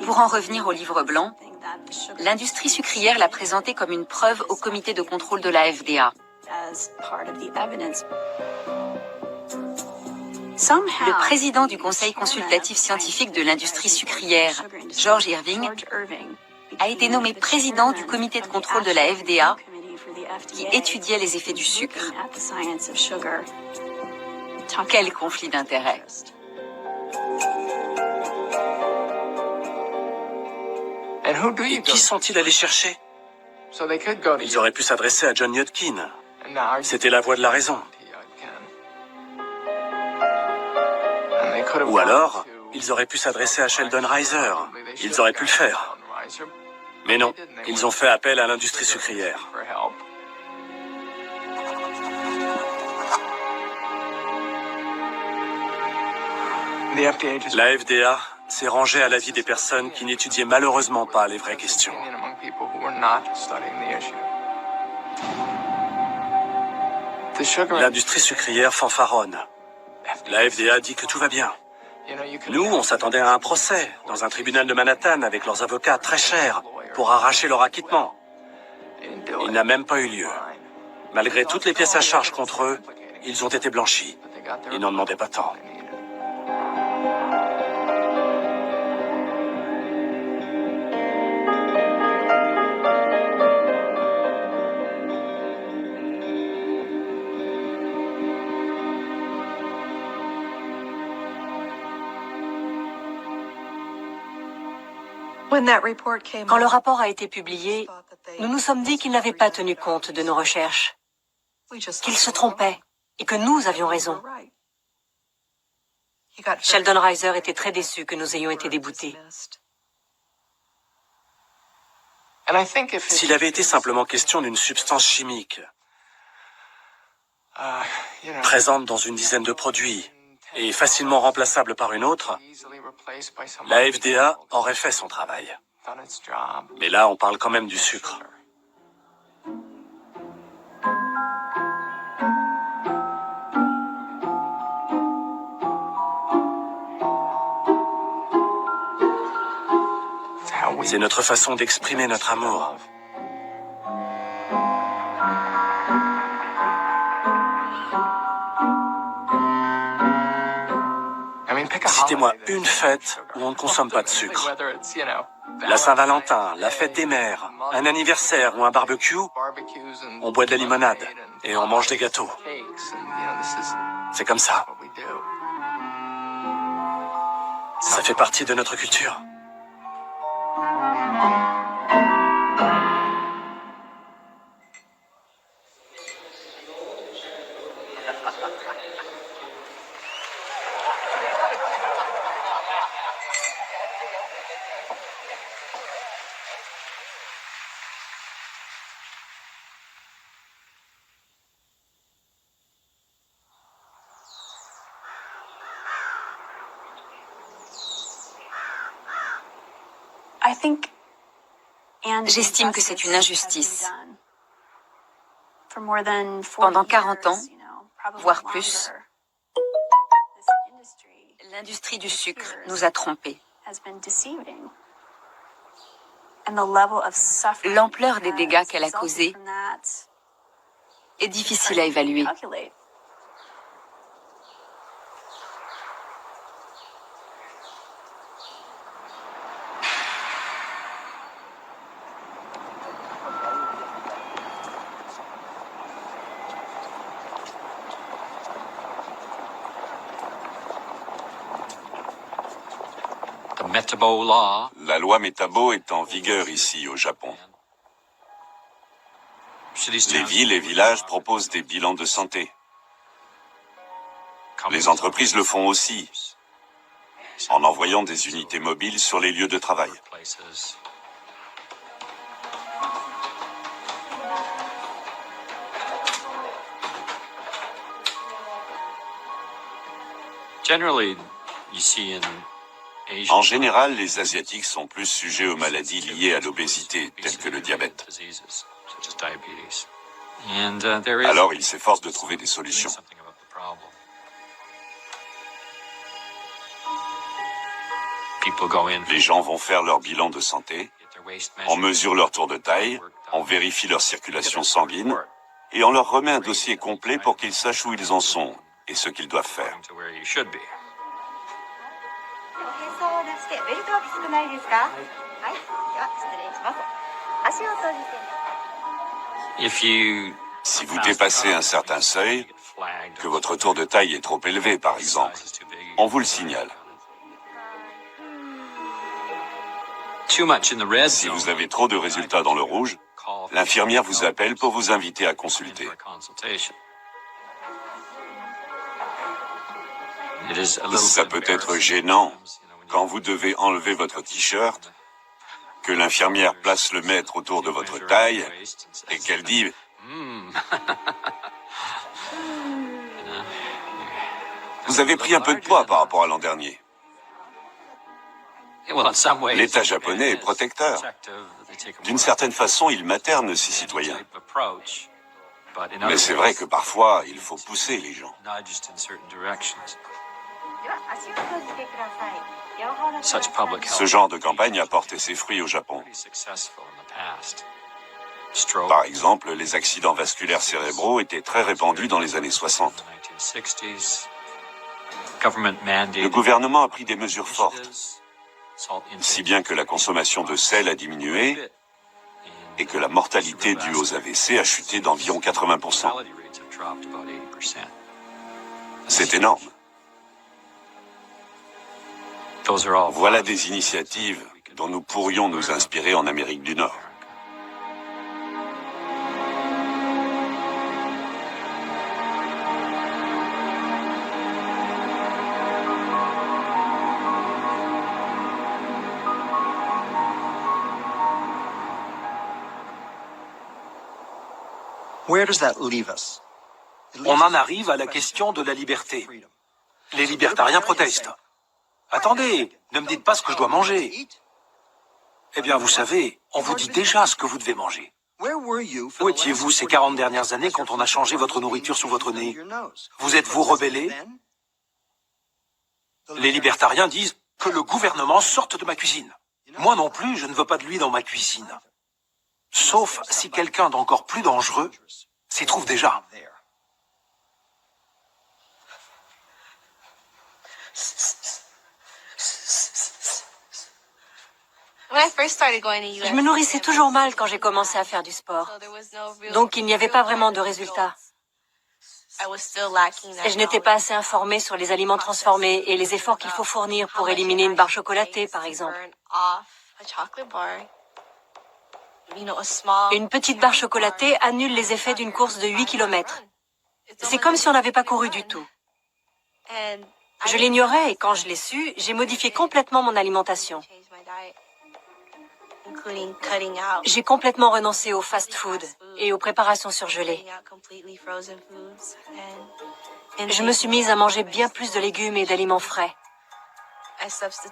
Pour en revenir au livre blanc, l'industrie sucrière l'a présenté comme une preuve au comité de contrôle de la FDA. Le président du conseil consultatif scientifique de l'industrie sucrière, George Irving, a été nommé président du comité de contrôle de la FDA qui étudiait les effets du sucre. Quel conflit d'intérêts! Et qui sont-ils allés chercher? Ils auraient pu s'adresser à John Yudkin. C'était la voix de la raison. Ou alors, ils auraient pu s'adresser à Sheldon Reiser. Ils auraient pu le faire. Mais non, ils ont fait appel à l'industrie sucrière. La FDA s'est rangée à l'avis des personnes qui n'étudiaient malheureusement pas les vraies questions. L'industrie sucrière fanfaronne. La FDA dit que tout va bien. Nous, on s'attendait à un procès dans un tribunal de Manhattan avec leurs avocats très chers pour arracher leur acquittement. Il n'a même pas eu lieu. Malgré toutes les pièces à charge contre eux, ils ont été blanchis. Ils n'en demandaient pas tant. Quand le rapport a été publié, nous nous sommes dit qu'ils n'avaient pas tenu compte de nos recherches, qu'ils se trompaient et que nous avions raison. Sheldon Reiser était très déçu que nous ayons été déboutés. S'il avait été simplement question d'une substance chimique, présente dans une dizaine de produits et facilement remplaçable par une autre, la FDA aurait fait son travail. Mais là, on parle quand même du sucre. C'est notre façon d'exprimer notre amour. Citez-moi une fête où on ne consomme pas de sucre. La Saint-Valentin, la fête des mères, un anniversaire ou un barbecue, on boit de la limonade et on mange des gâteaux. C'est comme ça. Ça fait partie de notre culture. J'estime que c'est une injustice. Pendant 40 ans, voire plus, l'industrie du sucre nous a trompés. L'ampleur des dégâts qu'elle a causés est difficile à évaluer. La loi Metabo est en vigueur ici au Japon. Les villes et villages proposent des bilans de santé. Les entreprises le font aussi, en envoyant des unités mobiles sur les lieux de travail. En général, les Asiatiques sont plus sujets aux maladies liées à l'obésité, telles que le diabète. Alors, ils s'efforcent de trouver des solutions. Les gens vont faire leur bilan de santé, on mesure leur tour de taille, on vérifie leur circulation sanguine, et on leur remet un dossier complet pour qu'ils sachent où ils en sont et ce qu'ils doivent faire. Si vous dépassez un certain seuil, que votre tour de taille est trop élevé par exemple, on vous le signale. Si vous avez trop de résultats dans le rouge, l'infirmière vous appelle pour vous inviter à consulter. Ça peut être gênant quand vous devez enlever votre t-shirt, que l'infirmière place le mètre autour de votre taille et qu'elle dit « Vous avez pris un peu de poids par rapport à l'an dernier. » L'État japonais est protecteur. D'une certaine façon, il materne ses citoyens. Mais c'est vrai que parfois, il faut pousser les gens. Ce genre de campagne a porté ses fruits au Japon. Par exemple, les accidents vasculaires cérébraux étaient très répandus dans les années 60. Le gouvernement a pris des mesures fortes, si bien que la consommation de sel a diminué et que la mortalité due aux AVC a chuté d'environ 80%. C'est énorme. Voilà des initiatives dont nous pourrions nous inspirer en Amérique du Nord. On en arrive à la question de la liberté. Les libertariens protestent. Attendez, ne me dites pas ce que je dois manger. Eh bien, vous savez, on vous dit déjà ce que vous devez manger. Où étiez-vous ces 40 dernières années quand on a changé votre nourriture sous votre nez? Vous êtes-vous rebellé? Les libertariens disent que le gouvernement sorte de ma cuisine. Moi non plus, je ne veux pas de lui dans ma cuisine. Sauf si quelqu'un d'encore plus dangereux s'y trouve déjà. Je me nourrissais toujours mal quand j'ai commencé à faire du sport. Donc il n'y avait pas vraiment de résultats. Et je n'étais pas assez informée sur les aliments transformés et les efforts qu'il faut fournir pour éliminer une barre chocolatée, par exemple. Une petite barre chocolatée annule les effets d'une course de 8 km. C'est comme si on n'avait pas couru du tout. Je l'ignorais et quand je l'ai su, j'ai modifié complètement mon alimentation. J'ai complètement renoncé au fast-food et aux préparations surgelées. Je me suis mise à manger bien plus de légumes et d'aliments frais.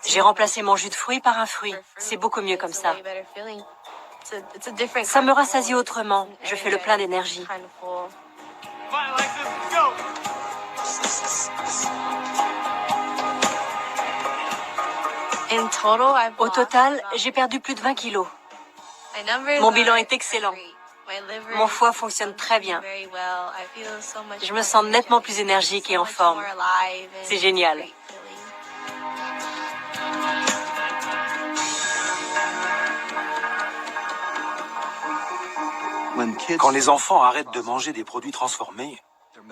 J'ai remplacé mon jus de fruits par un fruit. C'est beaucoup mieux comme ça. Ça me rassasie autrement. Je fais le plein d'énergie. Au total, j'ai perdu plus de 20 kilos. Mon bilan est excellent. Mon foie fonctionne très bien. Je me sens nettement plus énergique et en forme. C'est génial. Quand les enfants arrêtent de manger des produits transformés,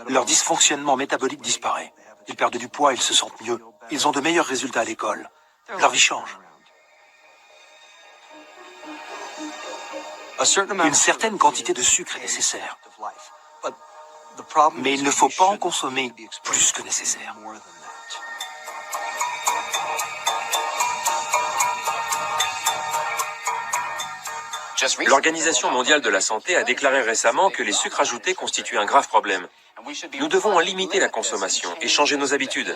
leur dysfonctionnement métabolique disparaît. Ils perdent du poids, ils se sentent mieux. Ils ont de meilleurs résultats à l'école. Leur vie change. Une certaine quantité de sucre est nécessaire. Mais il ne faut pas en consommer plus que nécessaire. L'Organisation mondiale de la santé a déclaré récemment que les sucres ajoutés constituent un grave problème. Nous devons en limiter la consommation et changer nos habitudes.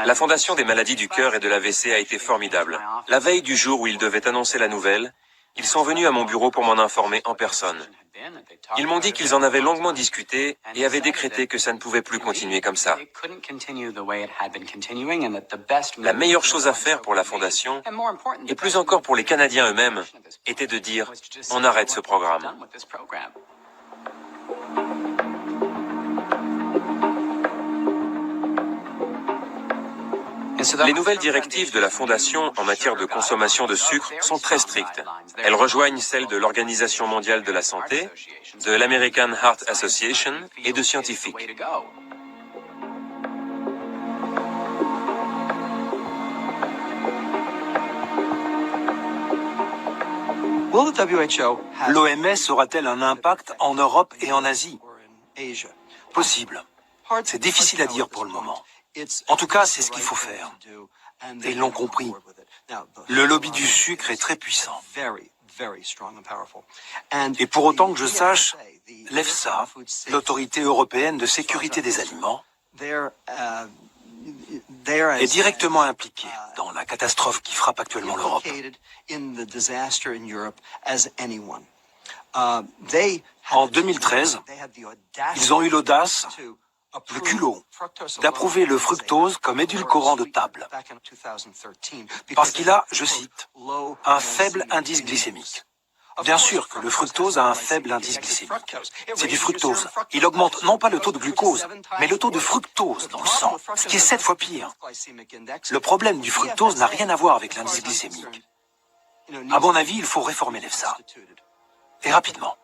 La Fondation des maladies du cœur et de l'AVC a été formidable. La veille du jour où ils devaient annoncer la nouvelle, ils sont venus à mon bureau pour m'en informer en personne. Ils m'ont dit qu'ils en avaient longuement discuté et avaient décrété que ça ne pouvait plus continuer comme ça. La meilleure chose à faire pour la Fondation, et plus encore pour les Canadiens eux-mêmes, était de dire « on arrête ce programme ». Les nouvelles directives de la Fondation en matière de consommation de sucre sont très strictes. Elles rejoignent celles de l'Organisation mondiale de la santé, de l'American Heart Association et de scientifiques. L'OMS aura-t-elle un impact en Europe et en Asie? Possible. C'est difficile à dire pour le moment. En tout cas, c'est ce qu'il faut faire. Et ils l'ont compris. Le lobby du sucre est très puissant. Et pour autant que je sache, l'EFSA, l'Autorité européenne de sécurité des aliments, est directement impliquée dans la catastrophe qui frappe actuellement l'Europe. En 2013, ils ont eu l'audace, le culot, d'approuver le fructose comme édulcorant de table, parce qu'il a, je cite, un faible indice glycémique. Bien sûr que le fructose a un faible indice glycémique. C'est du fructose. Il augmente non pas le taux de glucose, mais le taux de fructose dans le sang, ce qui est 7 fois pire. Le problème du fructose n'a rien à voir avec l'indice glycémique. À mon avis, il faut réformer l'EFSA. Et rapidement.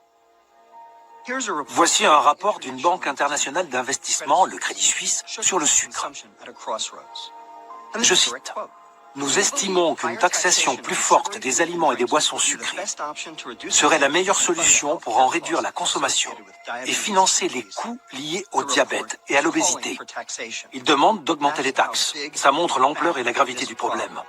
Voici un rapport d'une banque internationale d'investissement, le Crédit Suisse, sur le sucre. Je cite. Nous estimons qu'une taxation plus forte des aliments et des boissons sucrées serait la meilleure solution pour en réduire la consommation et financer les coûts liés au diabète et à l'obésité. Ils demandent d'augmenter les taxes. Ça montre l'ampleur et la gravité du problème.